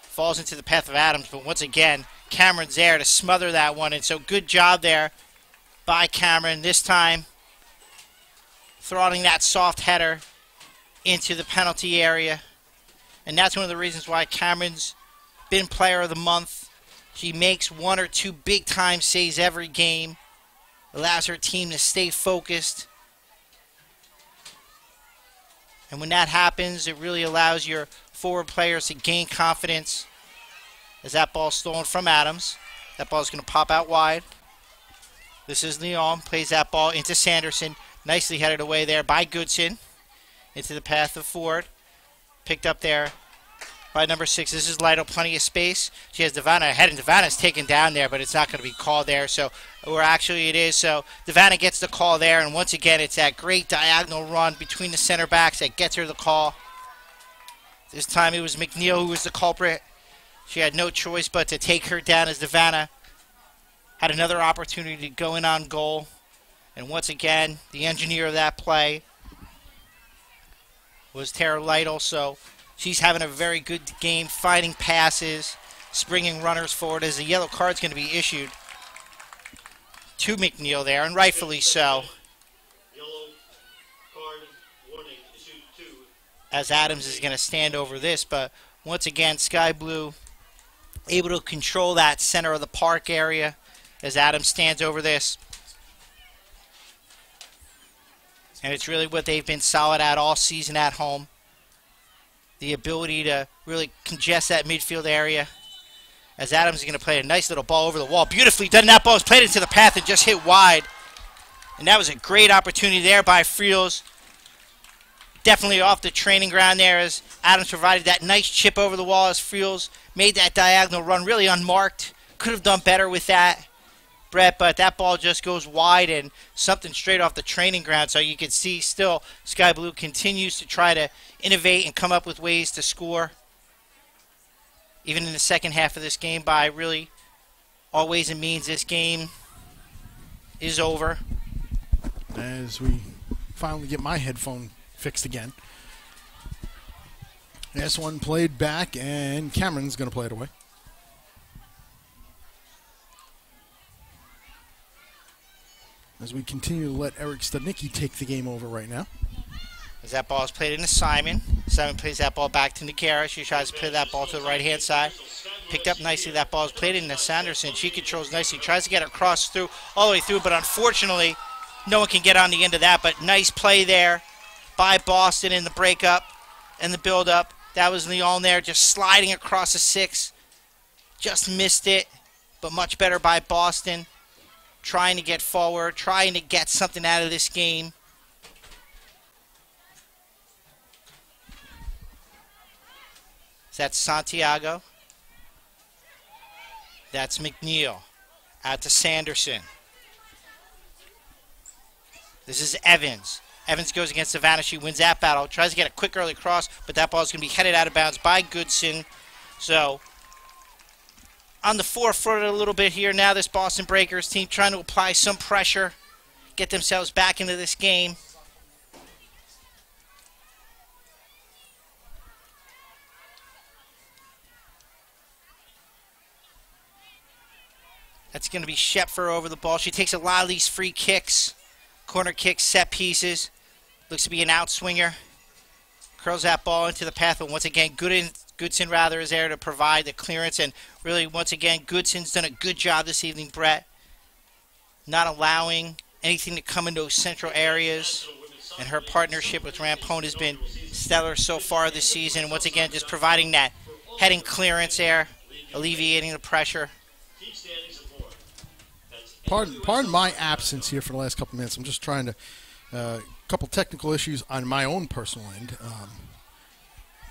Falls into the path of Adams. But once again, Cameron's there to smother that one. And so good job there by Cameron. This time, throttling that soft header into the penalty area. And that's one of the reasons why Cameron's been player of the month. She makes 1 or 2 big-time saves every game. Allows her team to stay focused. And when that happens, it really allows your forward players to gain confidence. As that ball stolen from Adams. That ball is going to pop out wide. This is Leon. Plays that ball into Sanderson. Nicely headed away there by Goodson. Into the path of Ford. Picked up there by number 6. This is Lytle. Plenty of space. She has Devana ahead, and Devana's taken down there, but it's not going to be called there. So, or actually it is. So Devana gets the call there, and once again, it's that great diagonal run between the center backs that gets her the call. This time it was McNeil who was the culprit. She had no choice but to take her down as Devana had another opportunity to go in on goal. And once again, the engineer of that play was Tara Lytle. So she's having a very good game, finding passes, springing runners forward, as the yellow card's going to be issued to McNeil there, and rightfully so. Yellow card warning issued to. As Adams is going to stand over this, but once again, Sky Blue able to control that center of the park area as Adams stands over this. And it's really what they've been solid at all season at home. The ability to really congest that midfield area. As Adams is going to play a nice little ball over the wall. Beautifully done. That ball was played into the path and just hit wide. And that was a great opportunity there by Friels. Definitely off the training ground there as Adams provided that nice chip over the wall as Friels made that diagonal run really unmarked. Could have done better with that, Brett, but that ball just goes wide and something straight off the training ground. So you can see still Sky Blue continues to try to innovate and come up with ways to score. Even in the second half of this game, by really all ways and means, this game is over. As we finally get my headphone fixed again. This one played back, and Cameron's going to play it away. As we continue to let Eric Studnicki take the game over right now. As that ball is played into Simon. Simon plays that ball back to Nagara. She tries to play that ball to the right-hand side. Picked up nicely. That ball is played into Sanderson. She controls nicely. Tries to get it across through, all the way through, but unfortunately, no one can get on the end of that. But nice play there by Boston in the breakup and the build-up. That was Leon there, just sliding across the 6. Just missed it, but much better by Boston. Trying to get forward, trying to get something out of this game. That's Santiago. That's McNeil. Out to Sanderson. This is Evans. Evans goes against Savannah. She wins that battle. Tries to get a quick early cross, but that ball is going to be headed out of bounds by Goodson. So, on the forefront a little bit here now, this Boston Breakers team trying to apply some pressure, get themselves back into this game. That's going to be Shepfer over the ball. She takes a lot of these free kicks, corner kicks, set pieces. Looks to be an outswinger. Curls that ball into the path, but once again, Goodson rather is there to provide the clearance. And really, once again, Goodson's done a good job this evening, Brett. Not allowing anything to come into those central areas. And her partnership with Rampone has been stellar so far this season. And once again, just providing that heading clearance there, alleviating the pressure. Pardon my absence here for the last couple minutes. I'm just trying to, couple technical issues on my own personal end.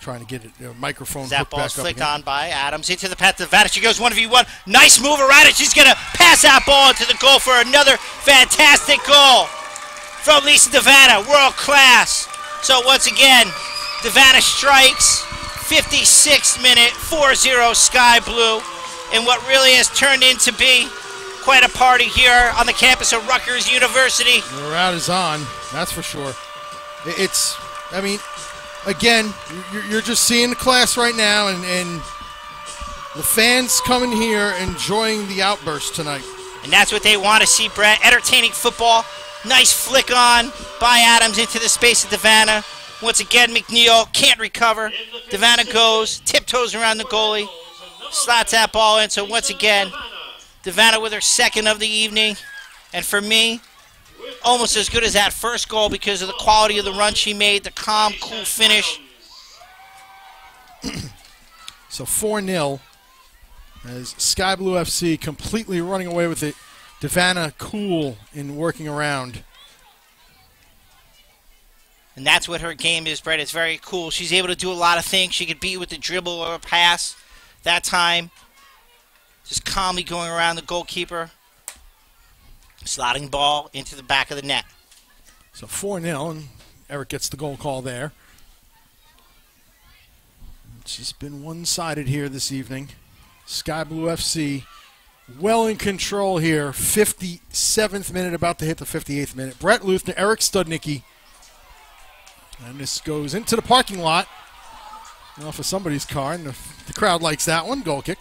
Trying to get it, microphone that hooked back up. Ball's flicked again. on by Adams into the path to Vanna. She goes 1v1. Nice move around it. She's going to pass that ball into the goal for another fantastic goal from Lisa DeVanna. World class. So once again, DeVanna strikes. 56th minute, 4-0 Sky Blue. And what really has turned into be quite a party here on the campus of Rutgers University. The route is on, that's for sure. I mean, again, you're just seeing the class right now, and the fans coming here enjoying the outburst tonight. And that's what they want to see, Brett. Entertaining football. Nice flick on by Adams into the space of DeVanna. Once again, McNeil can't recover. DeVanna goes, tiptoes around the goalie, slots that ball in. So once again, DeVanna with her second of the evening. And for me, almost as good as that first goal because of the quality of the run she made, the calm, cool finish. So 4-0 as Sky Blue FC completely running away with it. DeVanna cool in working around. And that's what her game is, Brett. It's very cool. She's able to do a lot of things. She could beat you with the dribble or a pass. That time, just calmly going around the goalkeeper, slotting ball into the back of the net. So 4-0, and Eric gets the goal call there. It's just been one-sided here this evening. Sky Blue FC well in control here. 57th minute, about to hit the 58th minute. Brett Luthner, Eric Studnicki. And this goes into the parking lot off of somebody's car, and the crowd likes that one. Goal kick.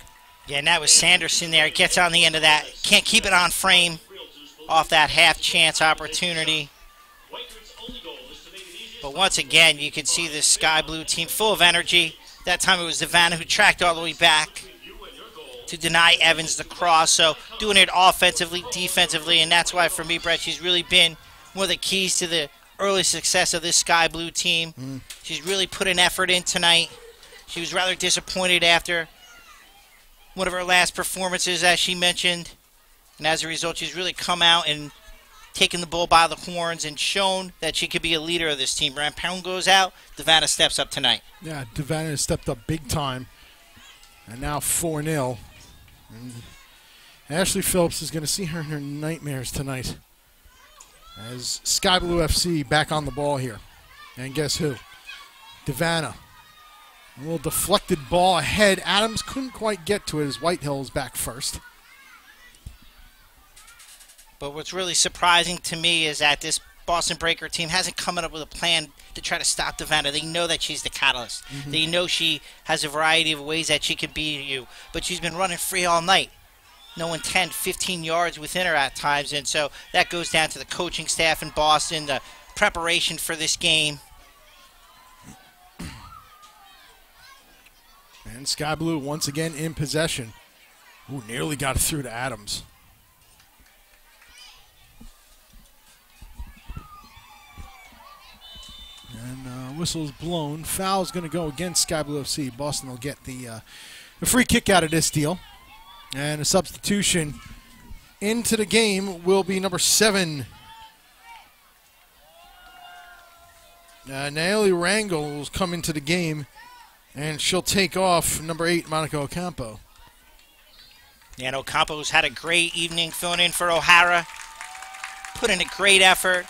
Yeah, and that was Sanderson there. Gets on the end of that. Can't keep it on frame off that half-chance opportunity. But once again, you can see this Sky Blue team full of energy. That time it was DeVanna who tracked all the way back to deny Evans the cross. So doing it offensively, defensively, and that's why for me, Brett, she's really been one of the keys to the early success of this Sky Blue team. She's really put an effort in tonight. She was rather disappointed after one of her last performances, as she mentioned. And as a result, she's really come out and taken the bull by the horns and shown that she could be a leader of this team. Rampone goes out, DeVanna steps up tonight. Yeah, DeVanna has stepped up big time. And now 4-0. And Ashley Phillips is going to see her in her nightmares tonight. As Sky Blue FC back on the ball here. And guess who? DeVanna. A little deflected ball ahead. Adams couldn't quite get to it as Whitehill is back first. But what's really surprising to me is that this Boston Breaker team hasn't come up with a plan to try to stop DeVanna. They know that she's the catalyst. They know she has a variety of ways that she can beat you. But she's been running free all night. No one 10, 15 yards within her at times. And so that goes down to the coaching staff in Boston, the preparation for this game. And Sky Blue once again in possession. Ooh, nearly got through to Adams. And whistle's blown. Foul's going to go against Sky Blue FC. Boston will get the free kick out of this deal. And a substitution into the game will be number 7. Naomi Rangel will come into the game, and she'll take off number 8, Monica Ocampo. Yeah, and Ocampo's had a great evening filling in for O'Hara. Put in a great effort.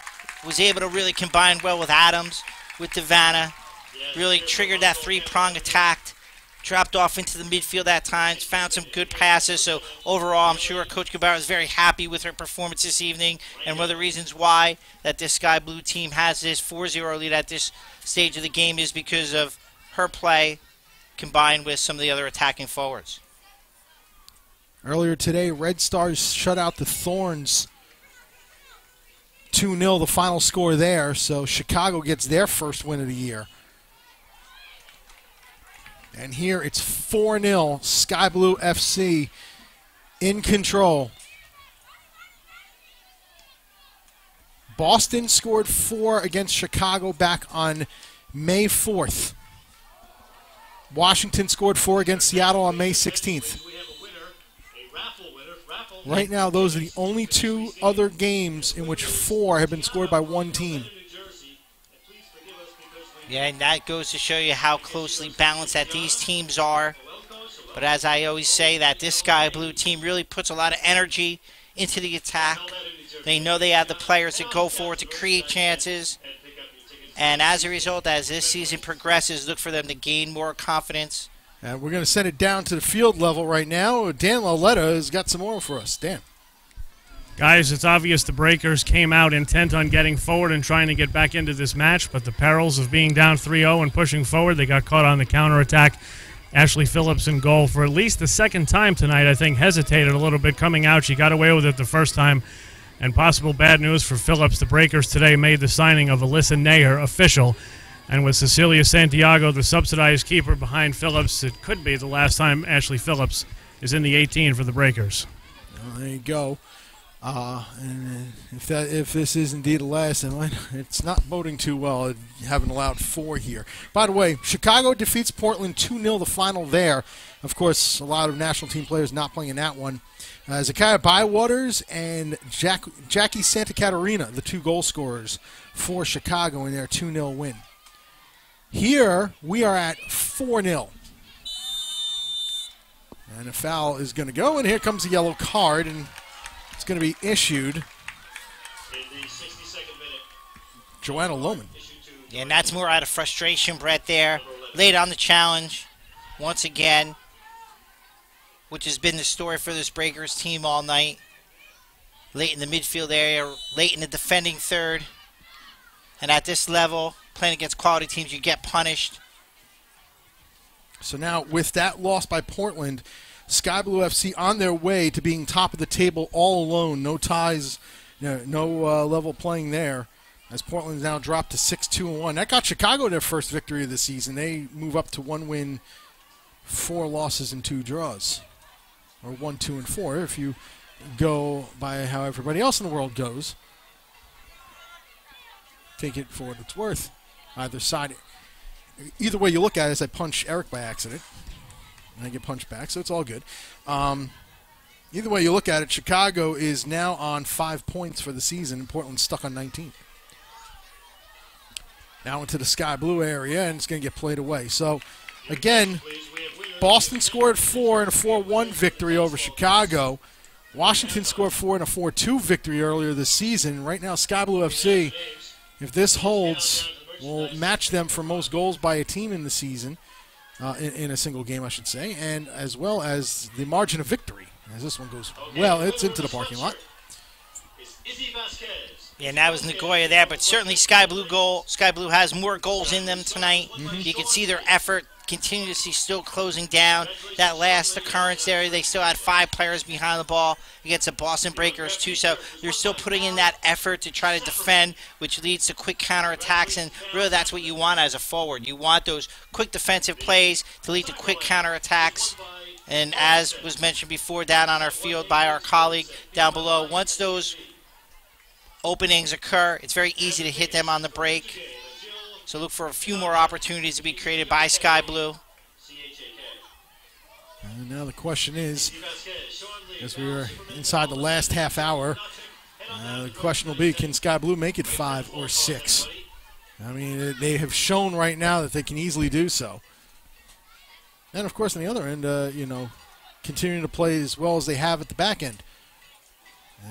Was able to really combine well with Adams, with Devana. Really triggered that three-prong attack. Dropped off into the midfield at times. Found some good passes. So overall, I'm sure Coach Guevara is very happy with her performance this evening. And one of the reasons why that this Sky Blue team has this 4-0 lead at this stage of the game is because of her play combined with some of the other attacking forwards. Earlier today, Red Stars shut out the Thorns 2-0, the final score there. So Chicago gets their first win of the year. And here it's 4-0, Sky Blue FC in control. Boston scored 4 against Chicago back on May 4th. Washington scored 4 against Seattle on May 16th. Right now, those are the only 2 other games in which 4 have been scored by one team. Yeah, and that goes to show you how closely balanced that these teams are. But as I always say, that this Sky Blue team really puts a lot of energy into the attack. They know they have the players to go forward to create chances. And as a result, as this season progresses, look for them to gain more confidence. And we're going to send it down to the field level right now. Dan Lauletta has got some more for us. Dan. Guys, it's obvious the Breakers came out intent on getting forward and trying to get back into this match, but the perils of being down 3-0 and pushing forward, they got caught on the counterattack. Ashley Phillips in goal for at least the second time tonight, I think, hesitated a little bit coming out. She got away with it the first time. And possible bad news for Phillips. The Breakers today made the signing of Alyssa Nair official. And with Cecilia Santiago, the subsidized keeper behind Phillips, it could be the last time Ashley Phillips is in the 18 for the Breakers. Well, there you go. And if this is indeed the last, it's not boding too well, having allowed 4 here. By the way, Chicago defeats Portland 2-0 the final there. Of course, a lot of national team players not playing in that one. Zakaya Bywaters and Jackie Santa Catarina, the 2 goal scorers for Chicago in their 2-0 win. Here, we are at 4-0. And a foul is going to go, and here comes the yellow card, and it's going to be issued. In the 62nd minute. Joanna Lohman. Yeah, and that's more out of frustration, Brett, there. Laid on the challenge once again, which has been the story for this Breakers team all night. Late in the midfield area, late in the defending third. And at this level, playing against quality teams, you get punished. So now, with that loss by Portland, Sky Blue FC on their way to being top of the table all alone. No ties, no level playing there. As Portland's now dropped to 6-2-1. That got Chicago their first victory of the season. They move up to 1 win, 4 losses, and 2 draws. Or 1, 2, and 4 if you go by how everybody else in the world goes. Take it for what it's worth. Either side. Either way you look at it, I punch Eric by accident. And I get punched back, so it's all good. Either way you look at it, Chicago is now on 5 points for the season, and Portland's stuck on 19. Now into the Sky Blue area, and it's going to get played away. So, again, Boston scored 4 in a 4-1 victory over Chicago. Washington scored 4 in a 4-2 victory earlier this season. Right now, Sky Blue FC, if this holds, will match them for most goals by a team in the season, in a single game, I should say, and as well as the margin of victory. As this one goes, well, it's into the parking lot. Yeah, and that was Nagoya there, but certainly Sky Blue has more goals in them tonight. You can see their effort continuously still closing down. That last occurrence there, they still had 5 players behind the ball against the Boston Breakers too, so they're still putting in that effort to try to defend, which leads to quick counterattacks, and really that's what you want as a forward. You want those quick defensive plays to lead to quick counterattacks. And as was mentioned before down on our field by our colleague down below, once those openings occur, it's very easy to hit them on the break. So look for a few more opportunities to be created by Sky Blue. And now the question is, as we were inside the last half hour, the question will be, can Sky Blue make it 5 or 6? I mean, they have shown right now that they can easily do so. And, of course, on the other end, continuing to play as well as they have at the back end,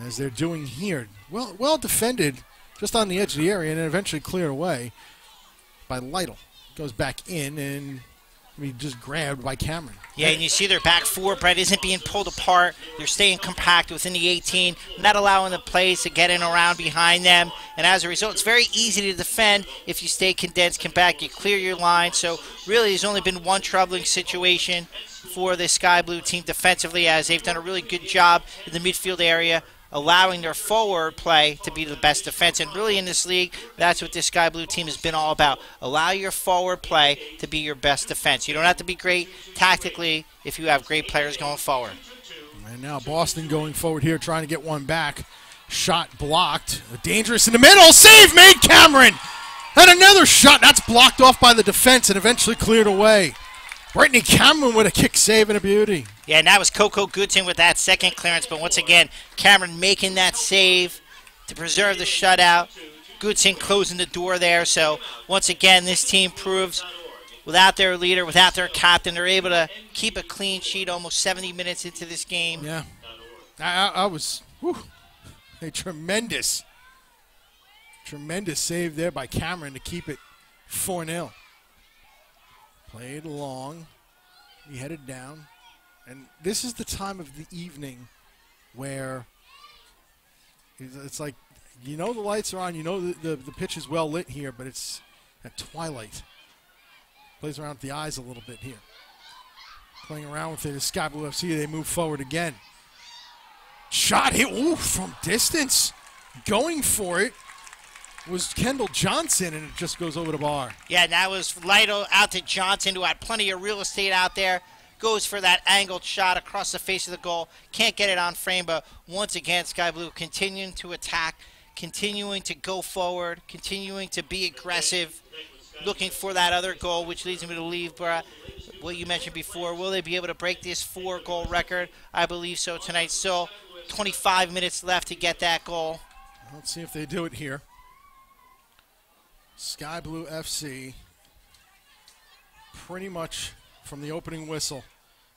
as they're doing here. Well defended just on the edge of the area and then eventually cleared away by Lytle. Goes back in and just grabbed by Cameron. Yeah, and you see their back four, Brett, isn't being pulled apart. They're staying compact within the 18, not allowing the plays to get in around behind them. And as a result, it's very easy to defend if you stay condensed, compact, you clear your line. So really there's only been one troubling situation for the Sky Blue team defensively, as they've done a really good job in the midfield area, allowing their forward play to be the best defense. And really in this league, that's what this Sky Blue team has been all about. Allow your forward play to be your best defense. You don't have to be great tactically if you have great players going forward. And now Boston going forward here, trying to get one back. Shot blocked. Dangerous in the middle. Save made, Cameron! And another shot. That's blocked off by the defense and eventually cleared away. Brittany Cameron with a kick save and a beauty. Yeah, and that was Coco Goodson with that second clearance, but once again, Cameron making that save to preserve the shutout. Goodson closing the door there, so once again, this team proves without their leader, without their captain, they're able to keep a clean sheet almost 70 minutes into this game. Yeah, I was, a tremendous save there by Cameron to keep it 4-0. Played long, he headed down, and this is the time of the evening where it's like, the lights are on, the pitch is well lit here, but it's at twilight. Plays around with the eyes a little bit here. Playing around with it is Sky Blue FC, they move forward again. Shot hit, from distance, going for it was Kendall Johnson, and it just goes over the bar. Yeah, and that was Lytle out to Johnson, who had plenty of real estate out there. Goes for that angled shot across the face of the goal. Can't get it on frame, but once again, Sky Blue continuing to attack, continuing to go forward, continuing to be aggressive, looking for that other goal, which leads me to believe, what you mentioned before, will they be able to break this 4-goal record? I believe so tonight. Still 25 minutes left to get that goal. Let's see if they do it here. Sky Blue FC, pretty much from the opening whistle,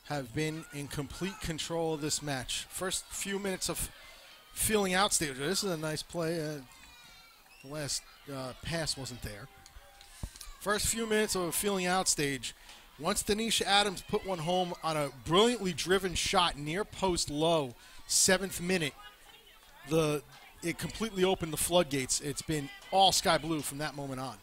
have been in complete control of this match. First few minutes of feeling out stage. This is a nice play. The last pass wasn't there. First few minutes of a feeling out stage. Once Denisha Adams put one home on a brilliantly driven shot near post low, 7th minute, it completely opened the floodgates. It's been all Sky Blue from that moment on.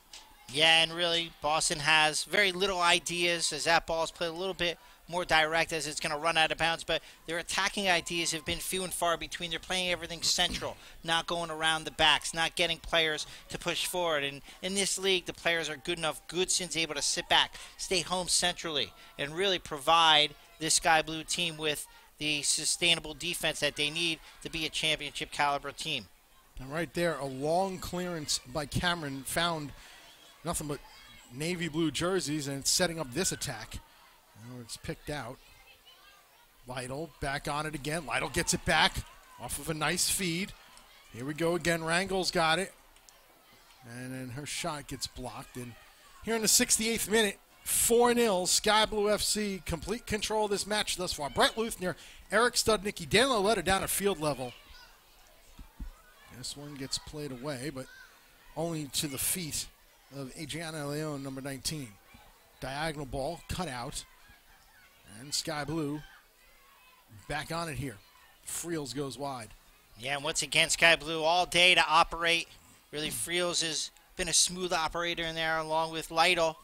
Yeah, and really, Boston has very little ideas as that ball is played a little bit more direct as it's going to run out of bounds, but their attacking ideas have been few and far between. They're playing everything central, not going around the backs, not getting players to push forward. And in this league, the players are good enough. Goodson's able to sit back, stay home centrally, and really provide this Sky Blue team with the sustainable defense that they need to be a championship caliber team. And right there, a long clearance by Cameron found nothing but navy blue jerseys, and it's setting up this attack. It's picked out. Lytle back on it again. Lytle gets it back off of a nice feed. Here we go again. Rangel's got it. And then her shot gets blocked. And here in the 68th minute, 4-0, Sky Blue FC, complete control of this match thus far. Brett Luthner, Eric Studnicki, Dan Loletta down at field level. This one gets played away, but only to the feet of Adriana Leon, number 19. Diagonal ball, cut out. And Sky Blue back on it here. Friels goes wide. Yeah, and once again, Sky Blue all day to operate. Really, Friels has been a smooth operator in there along with Lytle.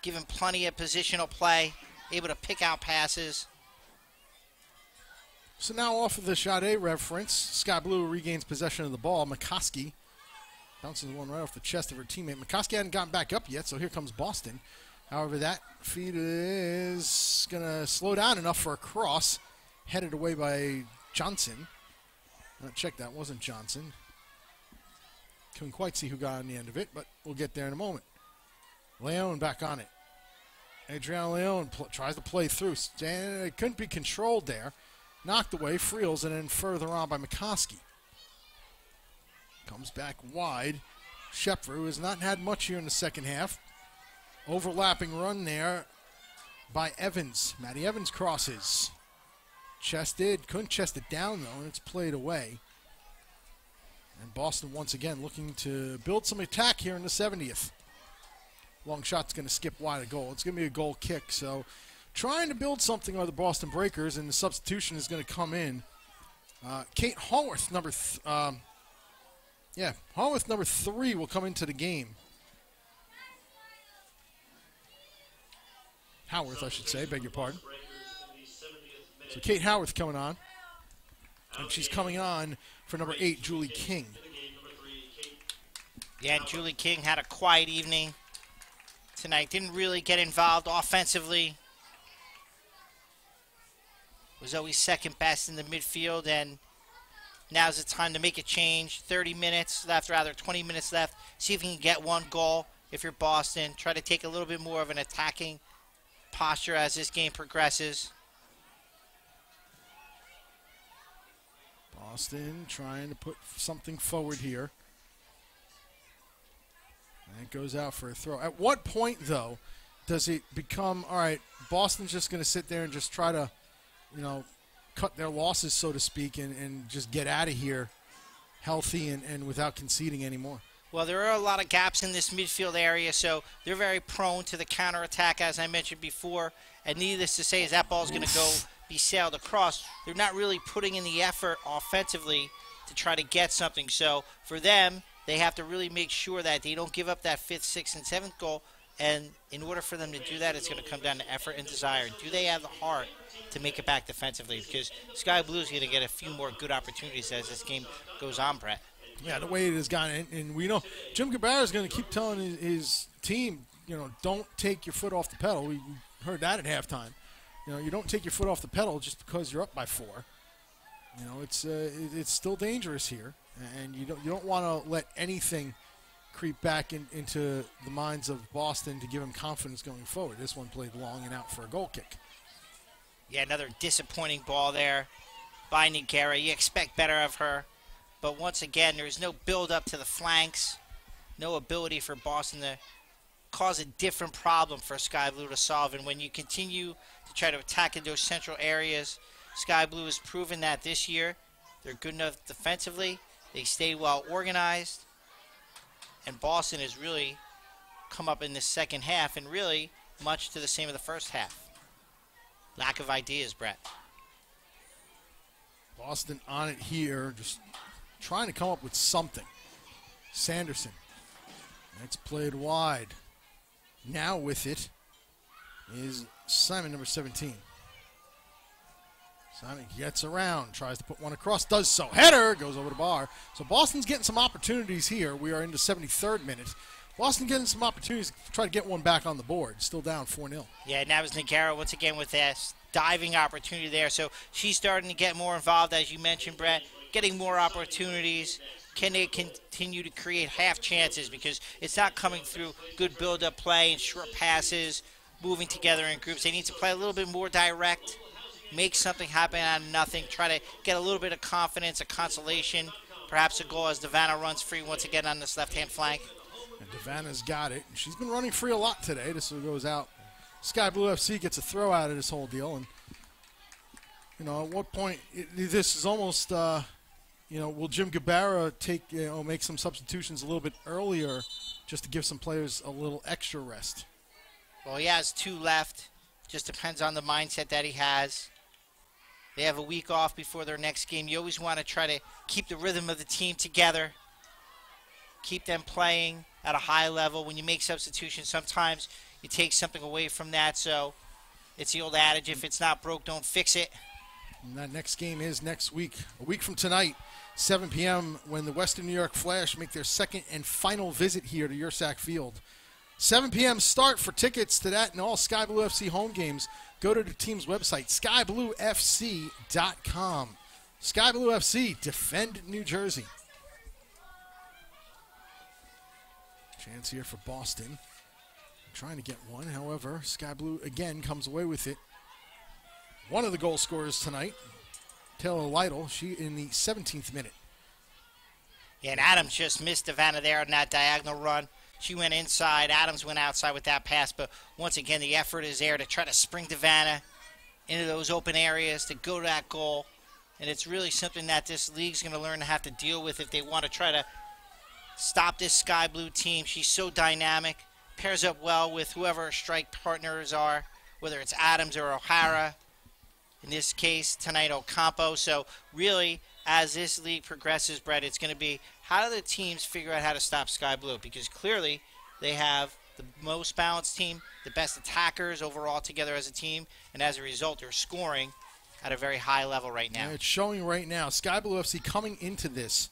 given plenty of positional play, able to pick out passes. So now off of the Sade reference, Sky Blue regains possession of the ball. McCoskey bounces one right off the chest of her teammate. McCoskey hadn't gotten back up yet, so here comes Boston. However, that feed is going to slow down enough for a cross, headed away by Johnson. Check that, wasn't Johnson. Couldn't quite see who got on the end of it, but we'll get there in a moment. Leon back on it. Adriana Leon tries to play through. It couldn't be controlled there. Knocked away, Friels, and then further on by McCoskey. Comes back wide. Shepfer, who has not had much here in the second half. Overlapping run there by Evans. Maddie Evans crosses. Chested, couldn't chest it down though, and it's played away. And Boston once again looking to build some attack here in the 70th. Long shot's going to skip wide of goal. It's going to be a goal kick, so trying to build something are the Boston Breakers, and the substitution is going to come in. Kate Hallworth, Hallworth, number 3, will come into the game. Howarth, I should say, beg your pardon. So Kate Howarth coming on. And she's coming on for number 8, Julie King. Yeah, Julie King had a quiet evening tonight. Didn't really get involved offensively. Was always second best in the midfield, and now's the time to make a change. 30 minutes left, rather 20 minutes left. See if you can get one goal if you're Boston. Try to take a little bit more of an attacking posture as this game progresses. Boston trying to put something forward here. And it goes out for a throw. At what point, though, does it become, all right, Boston's just going to sit there and just try to, cut their losses, so to speak, and just get out of here healthy and without conceding anymore? Well, there are a lot of gaps in this midfield area, so they're very prone to the counterattack, as I mentioned before. And needless to say, as that ball's going to go be sailed across, they're not really putting in the effort offensively to try to get something. So for them, they have to really make sure that they don't give up that 5th, 6th, and 7th goal. And in order for them to do that, it's going to come down to effort and desire. Do they have the heart to make it back defensively? Because Sky Blue is going to get a few more good opportunities as this game goes on, Brett. Yeah, the way it has gone, and we know Jim Gabarra is going to keep telling his team, don't take your foot off the pedal. We heard that at halftime. You don't take your foot off the pedal just because you're up by 4. It's still dangerous here, and you don't want to let anything creep back into the minds of Boston to give them confidence going forward. This one played long and out for a goal kick. Yeah, another disappointing ball there by Nigara. You expect better of her. But once again, there's no build-up to the flanks, no ability for Boston to cause a different problem for Sky Blue to solve. And when you continue to try to attack in those central areas, Sky Blue has proven that this year. They're good enough defensively. They stay well organized. And Boston has really come up in the second half, and really much to the same of the first half. Lack of ideas, Brett. Boston on it here, just trying to come up with something. Sanderson. That's played wide. Now with it is Simon, number 17. Simon gets around, tries to put one across, does so. Header goes over the bar. So Boston's getting some opportunities here. We are in the 73rd minute. Boston getting some opportunities to try to get one back on the board. Still down 4-0. Yeah, now it's Nigara once again with this diving opportunity there. So she's starting to get more involved, as you mentioned, Brett, getting more opportunities. Can they continue to create half chances? Because it's not coming through good build-up play and short passes, moving together in groups. They need to play a little bit more direct, make something happen out of nothing, try to get a little bit of confidence, a consolation, perhaps a goal as Devana runs free once again on this left-hand flank. And Devana's got it. She's been running free a lot today. This one goes out. Sky Blue FC gets a throw out of this whole deal. And, at what point, this is almost, will Jim Gabarra make some substitutions a little bit earlier just to give some players a little extra rest? Well, he has 2 left. Just depends on the mindset that he has. They have a week off before their next game. You always want to try to keep the rhythm of the team together, keep them playing at a high level. When you make substitutions, sometimes you take something away from that. So it's the old adage, if it's not broke, don't fix it. And that next game is next week, a week from tonight, 7 p.m., when the Western New York Flash make their second and final visit here to Yurcak Field. 7 p.m. start. For tickets to that and all Sky Blue FC home games, go to the team's website, skybluefc.com. Sky Blue FC, defend New Jersey. Chance here for Boston. Trying to get one. However, Sky Blue again comes away with it. One of the goal scorers tonight, Taylor Lytle, she in the 17th minute. Yeah, and Adams just missed Vanna there on that diagonal run. She went inside. Adams went outside with that pass. But once again, the effort is there to try to spring Vanna into those open areas to go to that goal. And it's really something that this league's going to learn to have to deal with if they want to try to stop this Sky Blue team. She's so dynamic. Pairs up well with whoever her strike partners are, whether it's Adams or O'Hara. In this case, tonight, Ocampo. So really, as this league progresses, Brett, it's going to be how do the teams figure out how to stop Sky Blue? Because clearly they have the most balanced team, the best attackers overall together as a team, and as a result, they're scoring at a very high level right now. Yeah, it's showing right now. Sky Blue FC coming into this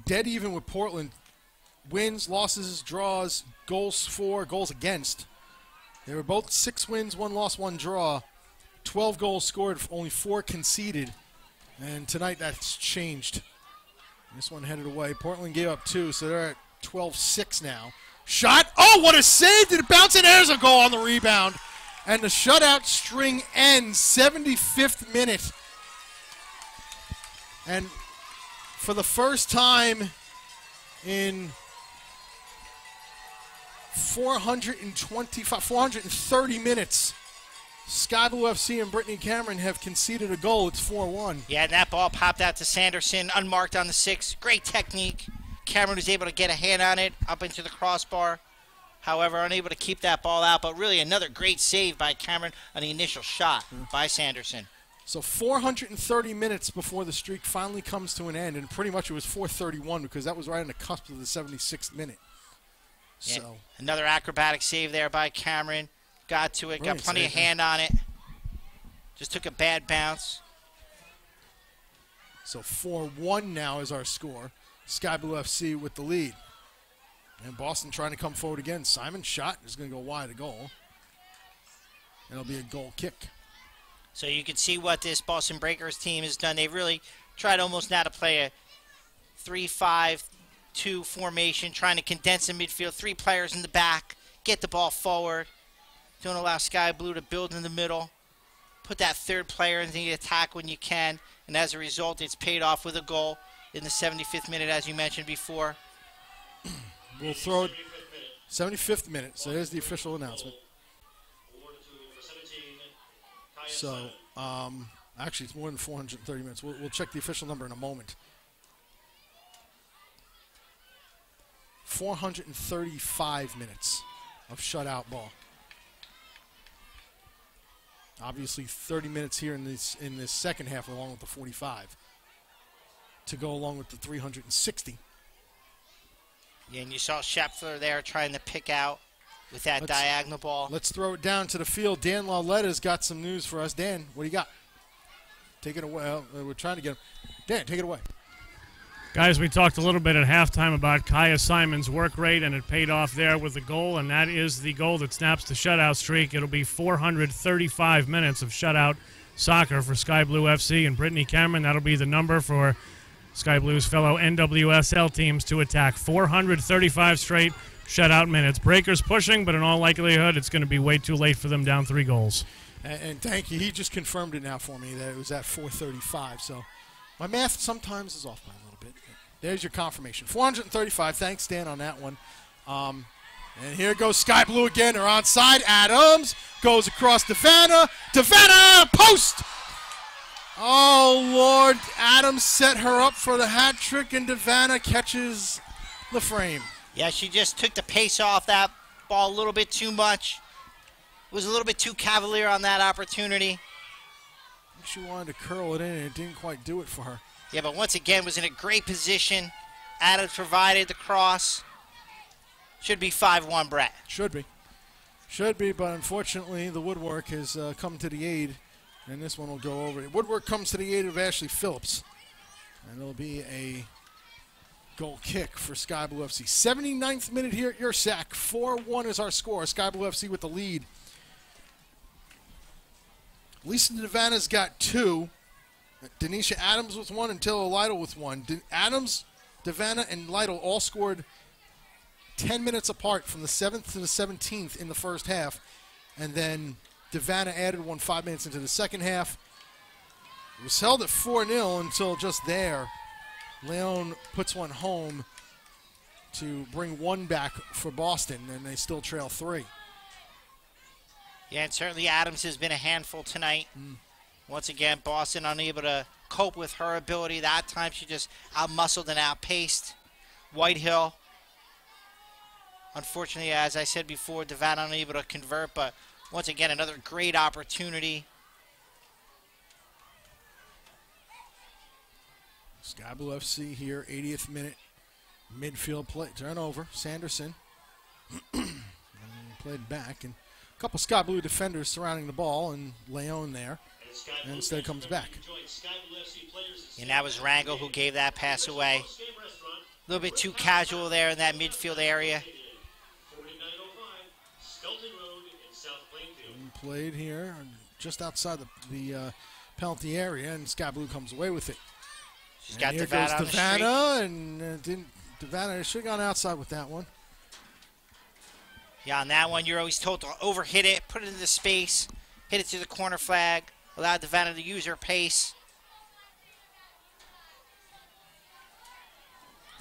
dead even with Portland. Wins, losses, draws, goals for, goals against. They were both 6 wins, 1 loss, 1 draw. 12 goals scored, only 4 conceded. And tonight that's changed. This one headed away. Portland gave up 2, so they're at 12-6 now. Shot. Oh, what a save. Did it bounce in? There's a goal on the rebound. And the shutout string ends, 75th minute. And for the first time in 430 minutes, Sky Blue FC and Brittany Cameron have conceded a goal. It's 4-1. Yeah, and that ball popped out to Sanderson, unmarked on the 6. Great technique. Cameron was able to get a hand on it up into the crossbar. However, unable to keep that ball out, but really another great save by Cameron on the initial shot by Sanderson. So 430 minutes before the streak finally comes to an end, and pretty much it was 431 because that was right on the cusp of the 76th minute. Yeah, So another acrobatic save there by Cameron. Got to it, got plenty of hand on it. Just took a bad bounce. So 4-1 now is our score. Sky Blue FC with the lead. And Boston trying to come forward again. Simon's shot is going to go wide of goal. It'll be a goal kick. So you can see what this Boston Breakers team has done. They've really tried almost now to play a 3-5-2 formation, trying to condense the midfield. 3 players in the back, get the ball forward. Don't allow Sky Blue to build in the middle. Put that 3rd player into the attack when you can. And as a result, it's paid off with a goal in the 75th minute, as you mentioned before. We'll throw it 75th minute. So there's the official announcement. So, actually, it's more than 430 minutes. We'll check the official number in a moment. 435 minutes of shutout ball. Obviously, 30 minutes here in this second half, along with the 45, to go along with the 360. Yeah, and you saw Scheffler there trying to pick out with that diagonal ball. Let's throw it down to the field. Dan Lauletta's got some news for us. Dan, what do you got? Take it away. We're trying to get him. Dan, take it away. Guys, we talked a little bit at halftime about Kaya Simon's work rate, and it paid off there with the goal, and that is the goal that snaps the shutout streak. It'll be 435 minutes of shutout soccer for Sky Blue FC and Brittany Cameron. That'll be the number for Sky Blue's fellow NWSL teams to attack. 435 straight shutout minutes. Breakers pushing, but in all likelihood, it's going to be way too late for them down 3 goals. And thank you. He just confirmed it now for me that it was at 435. So my math sometimes is off by a little bit. There's your confirmation. 435. Thanks, Dan, on that one. And here goes Sky Blue again. They're onside. Adams goes across to Vanna. To Vanna! Post! Oh, Lord. Adams set her up for the hat trick, and Vanna catches the frame. Yeah, she just took the pace off that ball a little bit too much. Was a little bit too cavalier on that opportunity. She wanted to curl it in, and it didn't quite do it for her. Yeah, but once again, was in a great position. Adams provided the cross. Should be 5-1, Brett. Should be. Should be, but unfortunately the woodwork has come to the aid, and this one will go over. Woodwork comes to the aid of Ashley Phillips, and it'll be a goal kick for Sky Blue FC. 79th minute here at Yurcak. 4-1 is our score. Sky Blue FC with the lead. Lisa Devanna's got 2. Denisha Adams with 1 and Taylor Lytle with 1. Adams, Devanna, and Lytle all scored 10 minutes apart from the 7th to the 17th in the first half. And then Devanna added 1 5 minutes into the second half. It was held at 4-0 until just there. Leon puts one home to bring 1 back for Boston, and they still trail 3. Yeah, and certainly Adams has been a handful tonight. Once again, Boston unable to cope with her ability. That time she just outmuscled and outpaced Whitehill. Unfortunately, as I said before, Devanna unable to convert, but once again, another great opportunity. Sky Blue FC here, 80th minute, midfield play, turnover, Sanderson. Played back, and a couple Sky Blue defenders surrounding the ball, and Leon there, and instead comes back. And that was Rango who gave that pass away. A little bit too casual there in that midfield area. And played here, just outside the penalty area, and Sky Blue comes away with it. She's and got here Devanna goes on the Devanna, and Devanna should have gone outside with that one. Yeah, on that one, you're always told to overhit it, put it into space, hit it to the corner flag, allow Devanna to use her pace.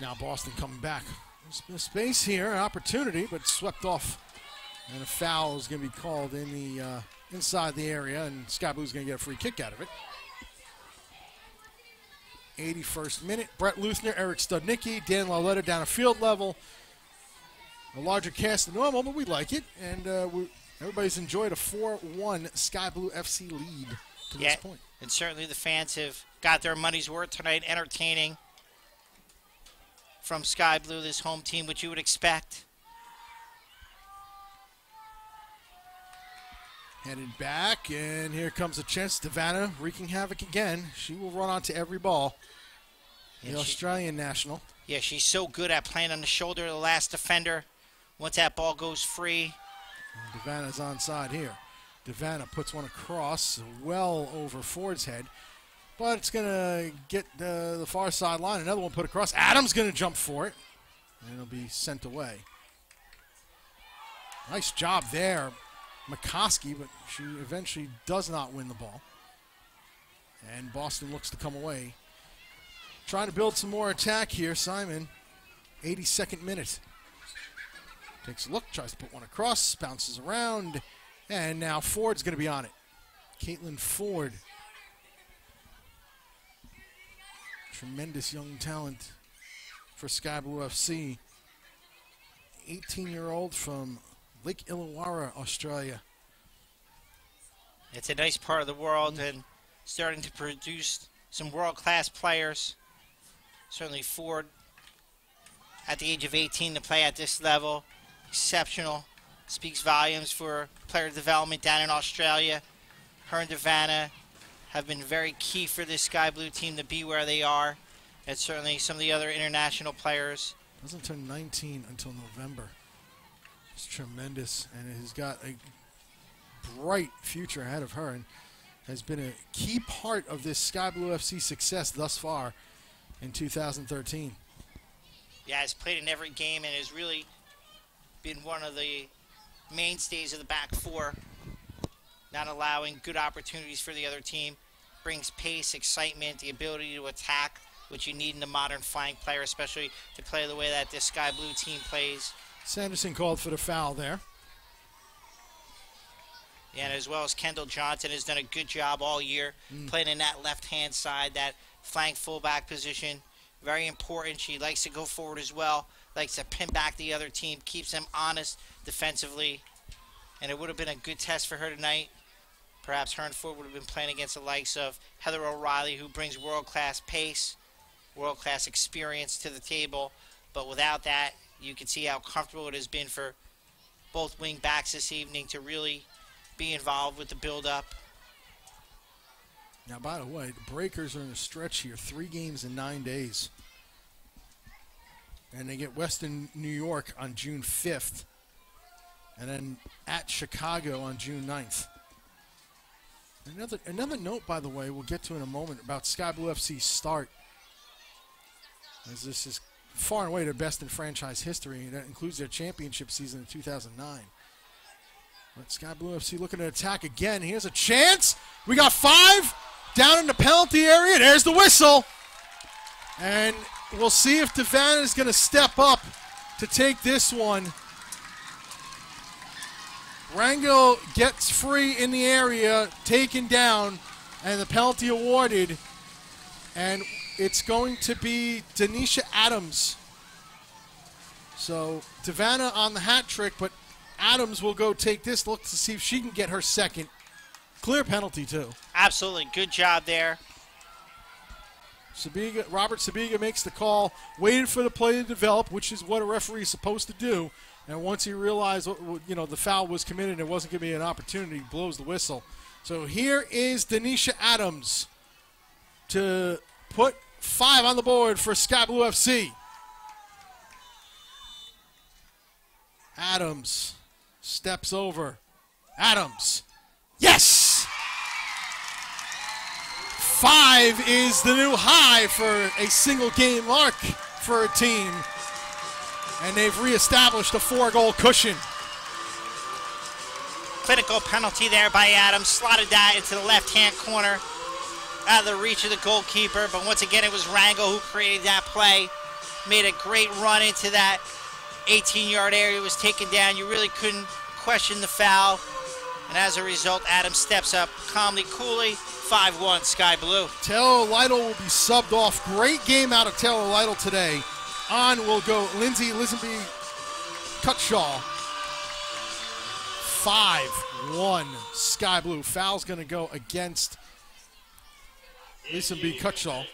Now Boston coming back. There's been space here, an opportunity, but swept off. And a foul is going to be called in the inside the area, and Sky Blue's going to get a free kick out of it. 81st minute. Brett Luthner, Eric Studnicki, Dan Lauletta down at field level. A larger cast than normal, but we like it. And everybody's enjoyed a 4-1 Sky Blue FC lead to this point. And certainly the fans have got their money's worth tonight, entertaining from Sky Blue, this home team, which you would expect. Headed back, and here comes a chance. Devanna wreaking havoc again. She will run onto every ball. The Australian national. Yeah, she's so good at playing on the shoulder of the last defender. Once that ball goes free. And Devanna's onside here. Devanna puts one across, well over Ford's head. But it's going to get the far sideline. Another one put across. Adams going to jump for it. And it'll be sent away. Nice job there, McCoskey, but she eventually does not win the ball. And Boston looks to come away. Trying to build some more attack here, Simon. 82nd minute. Takes a look, tries to put one across, bounces around, and now Ford's going to be on it. Caitlin Ford. Tremendous young talent for Sky Blue FC. 18-year-old from Lake Illawarra, Australia. It's a nice part of the world and starting to produce some world-class players. Certainly Ford, at the age of 18, to play at this level, exceptional. Speaks volumes for player development down in Australia. Her and Devanna have been very key for this Sky Blue team to be where they are. And certainly some of the other international players. Doesn't turn 19 until November. It's tremendous, and has got a bright future ahead of her and has been a key part of this Sky Blue FC success thus far in 2013. Yeah, has played in every game and has really been one of the mainstays of the back four, not allowing good opportunities for the other team. Brings pace, excitement, the ability to attack, which you need in a modern flank player, especially to play the way that this Sky Blue team plays. Sanderson called for the foul there. Yeah, and as well as Kendall Johnson has done a good job all year playing in that left-hand side, that flank fullback position. Very important. She likes to go forward as well, likes to pin back the other team, keeps them honest defensively. And it would have been a good test for her tonight. Perhaps her and Ford would have been playing against the likes of Heather O'Reilly, who brings world-class pace, world-class experience to the table. But without that, you can see how comfortable it has been for both wing backs this evening to really be involved with the build-up. Now, by the way, the Breakers are in a stretch here, 3 games in 9 days. And they get Western New York on June 5th. And then at Chicago on June 9th. Another note, by the way, we'll get to in a moment about Sky Blue FC's start. As this is far and away their best in franchise history, and that includes their championship season in 2009. But Sky Blue FC looking to attack again. Here's a chance. We got 5 down in the penalty area. There's the whistle. And we'll see if Devanna is going to step up to take this one. Rango gets free in the area, taken down, and the penalty awarded. And it's going to be Denisha Adams. So Devanna on the hat trick, but Adams will go take this look to see if she can get her second. Clear penalty, too. Absolutely. Good job there. Robert Sabiga makes the call, waited for the play to develop, which is what a referee is supposed to do. And once he realized, the foul was committed and it wasn't going to be an opportunity, he blows the whistle. So here is Denisha Adams to put 5 on the board for Sky Blue FC. Adams steps over. Adams. Yes! 5 is the new high for a single game mark for a team. And they've reestablished a 4-goal cushion. Clinical penalty there by Adams. Slotted that into the left-hand corner. Out of the reach of the goalkeeper. But once again, it was Rango who created that play. Made a great run into that 18-yard area. Was taken down. You really couldn't question the foul. And as a result, Adams steps up calmly, coolly. 5-1 Sky Blue. Taylor Lytle will be subbed off. Great game out of Taylor Lytle today. On will go Lindsay Lisenby Cutshaw. 5-1 Sky Blue. Foul's going to go against Lisenby Cutshaw.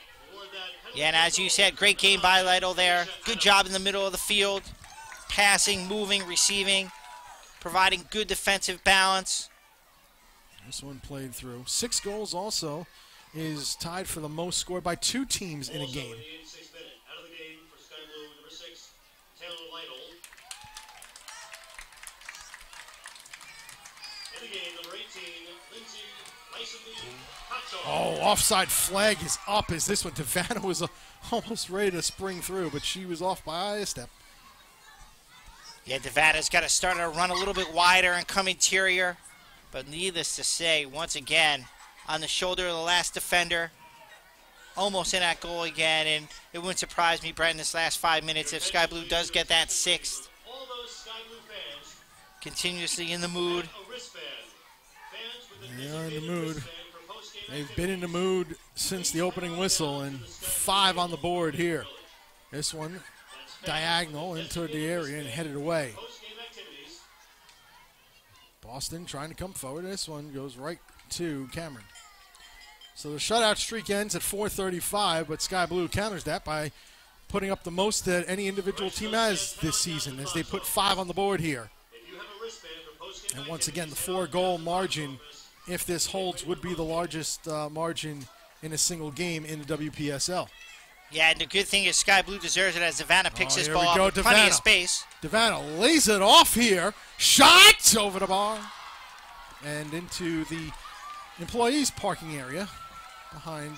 Yeah, and as you said, great game by Lytle there. Good job in the middle of the field. Passing, moving, receiving, providing good defensive balance. This one played through. 6 goals also is tied for the most scored by 2 teams in a game. Oh, offside flag is up as this one. Devanna was almost ready to spring through, but she was off by a step. Yeah, Devanna's got to start to run a little bit wider and come interior. But needless to say, once again, on the shoulder of the last defender, almost in that goal again. And it wouldn't surprise me, Brent, in this last 5 minutes if Sky Blue does get that 6th. Continuously in the mood. They are in the mood. They've been in the mood since the opening whistle, and 5 on the board here. This one diagonal into the area and headed away. Boston trying to come forward. This one goes right to Cameron. So the shutout streak ends at 4:35, but Sky Blue counters that by putting up the most that any individual team has this season as they put 5 on the board here. And once again, the 4-goal margin, if this holds, would be the largest margin in a single game in the WPSL. Yeah, and the good thing is Sky Blue deserves it as Devanna picks his ball up with plenty of space. Devanna lays it off here. Shot over the bar. And into the employees' parking area behind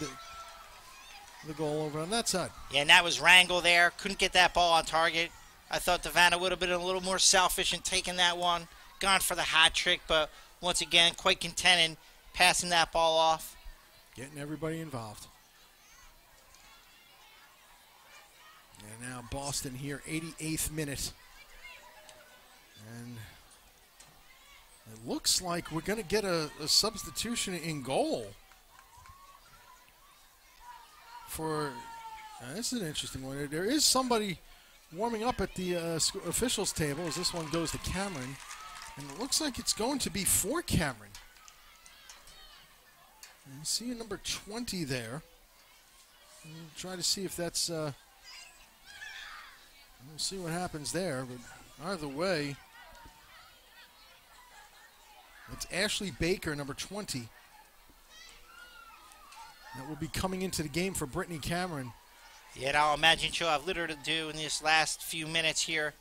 the goal over on that side. Yeah, and that was Rangel there. Couldn't get that ball on target. I thought Devanna would have been a little more selfish in taking that one. Gone for the hat trick, but once again, quite content in passing that ball off. Getting everybody involved. And now Boston here, 88th minute. And it looks like we're going to get a substitution in goal. This is an interesting one. There is somebody warming up at the officials' table as this one goes to Cameron. And it looks like it's going to be for Cameron. And you see number 20 there. We'll try to see if that's... we'll see what happens there. But either way, It's Ashley Baker, number 20. That will be coming into the game for Brittany Cameron. Yeah, I'll imagine she'll have little to do in this last few minutes here.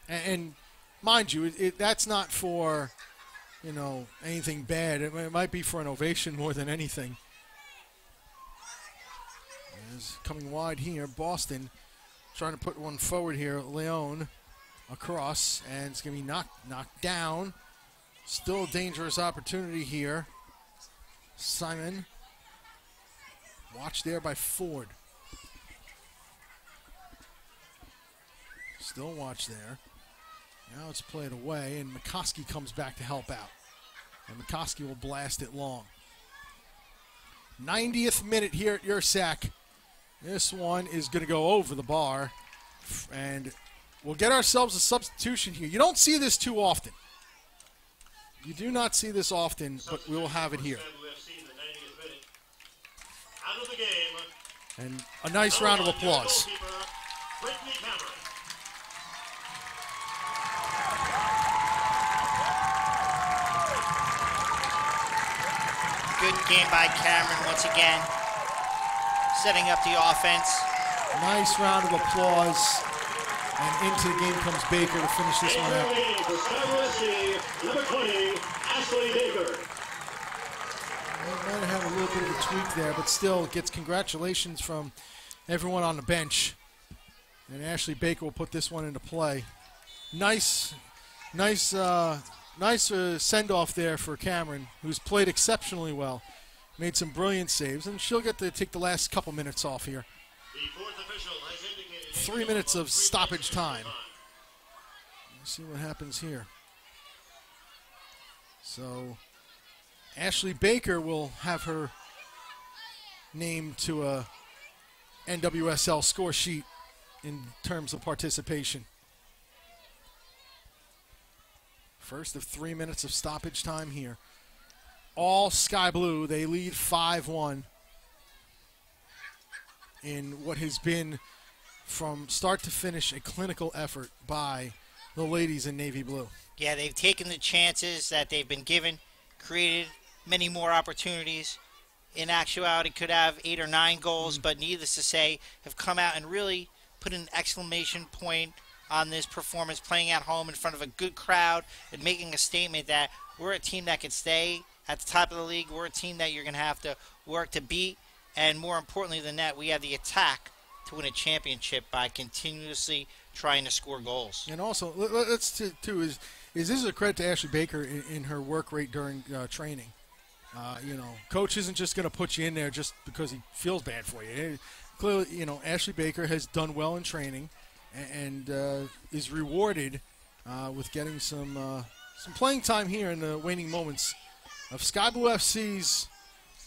And mind you, that's not for, you know, anything bad. It might be for an ovation more than anything. As coming wide here, Boston trying to put one forward here. Leone across, and it's going to be knocked down. Still a dangerous opportunity here. Simon. Watch there by Ford. Still watch there. Now it's played away, and McCoskey comes back to help out. And McCoskey will blast it long. 90th minute here at Yurcak. This one is going to go over the bar. And we'll get ourselves a substitution here. You don't see this too often. You do not see this often, but we will have it here. Out of the game. And a nice round of applause. Good game by Cameron once again, setting up the offense. Nice round of applause. And into the game comes Baker to finish this one out. Number 20, Ashley Baker. Might have had a little bit of a tweak there, but still gets congratulations from everyone on the bench. And Ashley Baker will put this one into play. Nice send-off there for Cameron, who's played exceptionally well. Made some brilliant saves, and she'll get to take the last couple minutes off here. 3 minutes of stoppage time. Let's see what happens here. So Ashley Baker will have her name to a NWSL score sheet in terms of participation. First of 3 minutes of stoppage time here. All Sky Blue. They lead 5-1 in what has been, from start to finish, a clinical effort by the ladies in Navy Blue. Yeah, they've taken the chances that they've been given, created many more opportunities. In actuality, could have 8 or 9 goals, but needless to say, have come out and really put an exclamation point on this performance, playing at home in front of a good crowd and making a statement that we're a team that can stay at the top of the league. We're a team that you're going to have to work to beat, and more importantly than that, we have the attack to win a championship by continuously trying to score goals. And also, let's too is this is a credit to Ashley Baker in her work rate during training. You know, coach isn't just going to put you in there just because he feels bad for you. Clearly, you know, Ashley Baker has done well in training and is rewarded with getting some playing time here in the waning moments of Sky Blue FC's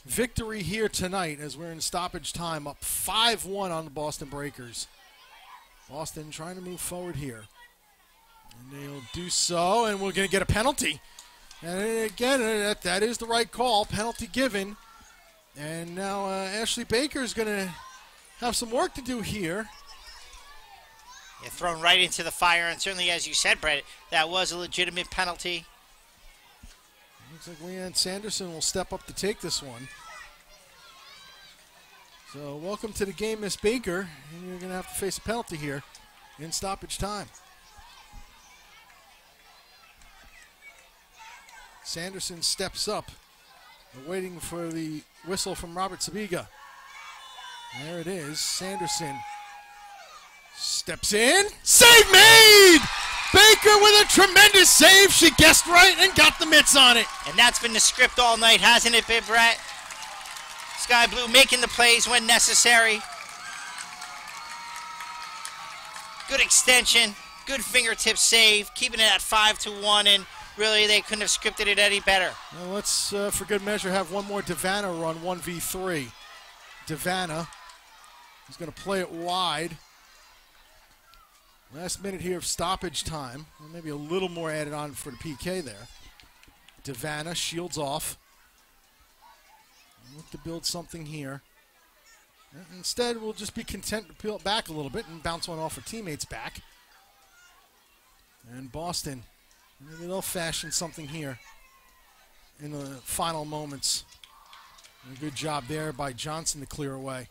victory here tonight, as we're in stoppage time, up 5-1 on the Boston Breakers. Boston trying to move forward here. And they'll do so, and we're going to get a penalty. And again, that is the right call, penalty given. And now Ashley Baker is going to have some work to do here. Yeah, thrown right into the fire, and certainly, as you said, Brett, that was a legitimate penalty. Looks like Leanne Sanderson will step up to take this one. So welcome to the game, Miss Baker. And you're going to have to face a penalty here in stoppage time. Sanderson steps up, waiting for the whistle from Robert Sabiga. There it is. Sanderson steps in. Save made! Baker with a tremendous save. She guessed right and got the mitts on it. And that's been the script all night, hasn't it, been, Brett? Sky Blue making the plays when necessary. Good extension, good fingertip save, keeping it at 5-1, and really they couldn't have scripted it any better. Well, let's, for good measure, have one more Devana run, 1v3. Devana is going to play it wide. Last minute here of stoppage time. Maybe a little more added on for the PK there. Devana shields off. Look to build something here. Instead, we'll just be content to peel it back a little bit and bounce one off her teammates back. And Boston Maybe they'll fashion something here in the final moments. And a good job there by Johnson to clear away.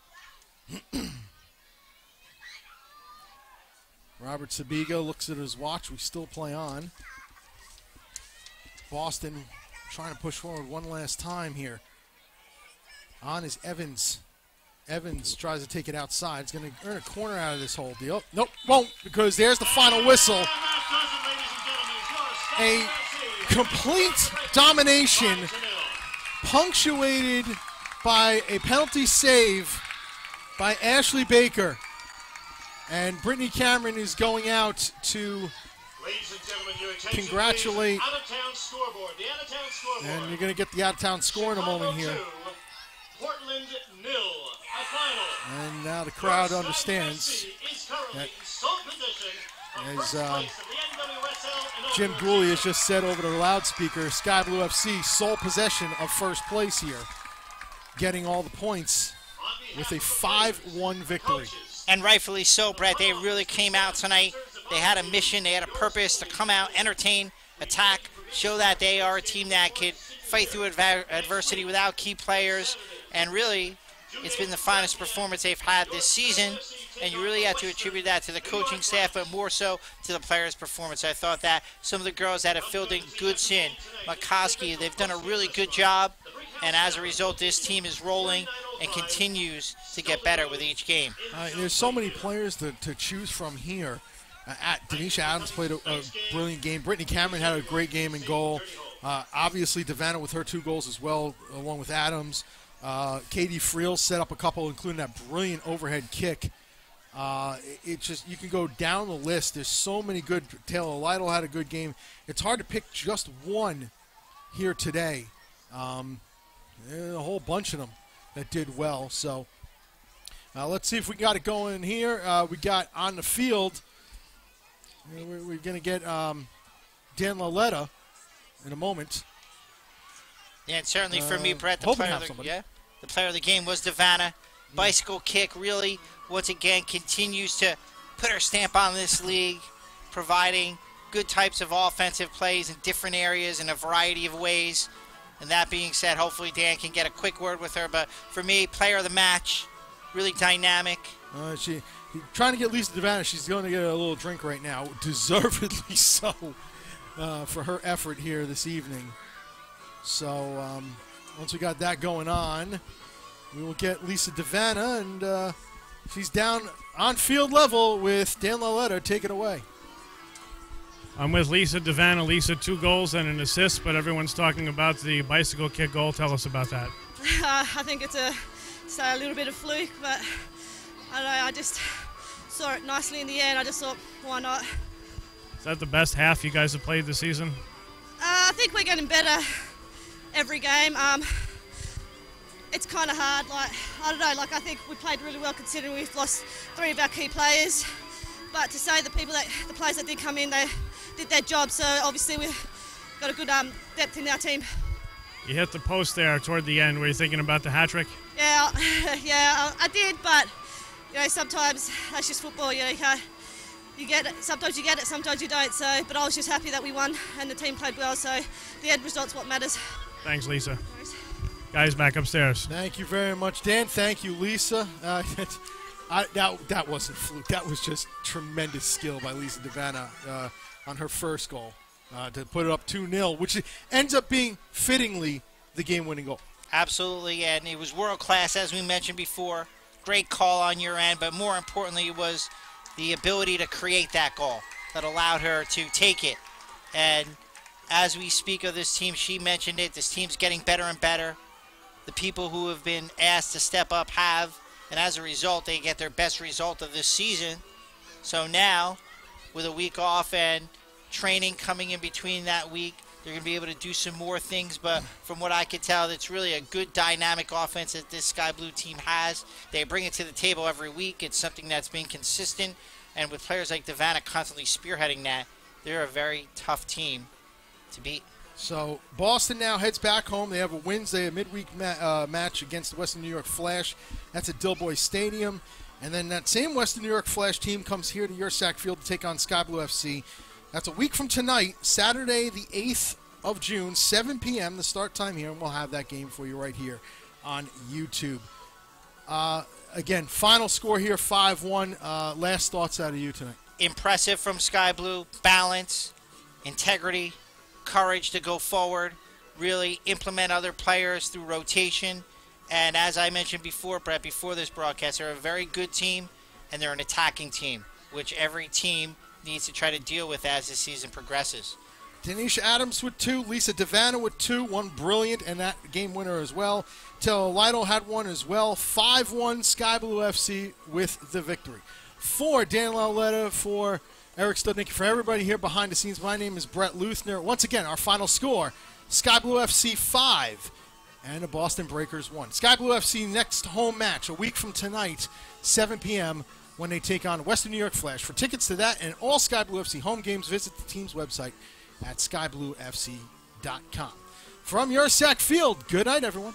Robert Sabiga looks at his watch. We still play on. Boston trying to push forward one last time here. On is Evans. Evans tries to take it outside. It's going to earn a corner out of this whole deal. Nope, won't, because there's the final whistle. A complete domination punctuated by a penalty save by Ashley Baker. And Brittany Cameron is going out to congratulate. And you're going to get the out-of-town score in a moment here. Portland nil. A final. And now the crowd understands that, as Jim Gooley has just said over the loudspeaker, Sky Blue FC sole possession of first place here, getting all the points with a 5-1 victory. And rightfully so, Brett. They really came out tonight. They had a mission. They had a purpose to come out, entertain, attack, show that they are a team that could fight through adversity without key players. And really, it's been the finest performance they've had this season. And you really have to attribute that to the coaching staff, but more so to the players' performance. I thought that some of the girls that have filled in Goodson, McCoskey, they've done a really good job. And as a result, this team is rolling and continues to get better with each game. There's so many players to choose from here. Denisha Adams played a brilliant game. Brittany Cameron had a great game in goal. Obviously, Devanna with her 2 goals as well, along with Adams. Katie Friel set up a couple, including that brilliant overhead kick. It just, you can go down the list. There's so many good. Taylor Lytle had a good game. It's hard to pick just one here today. There's a whole bunch of them that did well. So let's see if we got it going here. We got on the field. We're going to get Dan Laletta in a moment. Yeah, and certainly for me, Brett, the player of the game was Devanna. Bicycle kick really, once again, continues to put her stamp on this league, providing good types of offensive plays in different areas in a variety of ways. And that being said, hopefully Dan can get a quick word with her. But for me, player of the match, really dynamic. She trying to get Lisa Devanna. She's going to get a little drink right now, deservedly so, for her effort here this evening. So once we got that going on, we will get Lisa Devanna, and she's down on field level with Dan Laletta. Take it away. I'm with Lisa Devanna. Lisa, 2 goals and an assist, but everyone's talking about the bicycle kick goal. Tell us about that. I think it's a little bit of fluke, but I don't know, I just saw it nicely in the air, and I just thought, why not? Is that the best half you guys have played this season? I think we're getting better every game. It's kind of hard. Like, I don't know. Like, I think we played really well considering we've lost 3 of our key players. But to say the players that did come in, they did their job. So obviously we've got a good depth in our team. You hit the post there toward the end. Were you thinking about the hat trick? Yeah, yeah, I did. But you know, sometimes that's just football. You know, you get it. Sometimes you get it. Sometimes you don't. So, but I was just happy that we won and the team played well. So the end result's what matters. Thanks, Lisa. Guys, back upstairs. Thank you very much, Dan. Thank you, Lisa. That wasn't fluke. That was just tremendous skill by Lisa Devanna on her first goal to put it up 2-0, which ends up being fittingly the game-winning goal. Absolutely, and it was world-class, as we mentioned before. Great call on your end, but more importantly, it was the ability to create that goal that allowed her to take it. And as we speak of this team, she mentioned it, this team's getting better and better. The people who have been asked to step up have, and as a result, they get their best result of this season. So now, with a week off and training coming in between that week, they're going to be able to do some more things. But from what I can tell, it's really a good dynamic offense that this Sky Blue team has. They bring it to the table every week. It's something that's been consistent. And with players like Devanna constantly spearheading that, they're a very tough team to beat. So Boston now heads back home. They have a Wednesday, a midweek match against the Western New York Flash. That's at Dilboy Stadium. And then that same Western New York Flash team comes here to Yurcak Field to take on Sky Blue FC. That's a week from tonight, Saturday the 8th of June, 7 p.m., the start time here, and we'll have that game for you right here on YouTube. Again, final score here, 5-1. Last thoughts out of you tonight. Impressive from Sky Blue. Balance, integrity, courage to go forward, really implement other players through rotation. And as I mentioned before, Brett, before this broadcast, they're a very good team, and they're an attacking team, which every team needs to try to deal with as the season progresses. Tanisha Adams with 2, Lisa Devanna with 2, one brilliant, and that game winner as well. Taylor Lytle had one as well. 5-1 Sky Blue FC with the victory. For Daniel Auletta, for Eric Studnicki, for everybody here behind the scenes, my name is Brett Luthner. Once again, our final score, Sky Blue FC 5 and the Boston Breakers 1. Sky Blue FC next home match a week from tonight, 7 p.m., when they take on Western New York Flash. For tickets to that and all Sky Blue FC home games, visit the team's website at skybluefc.com. From Yurcak Field, good night, everyone.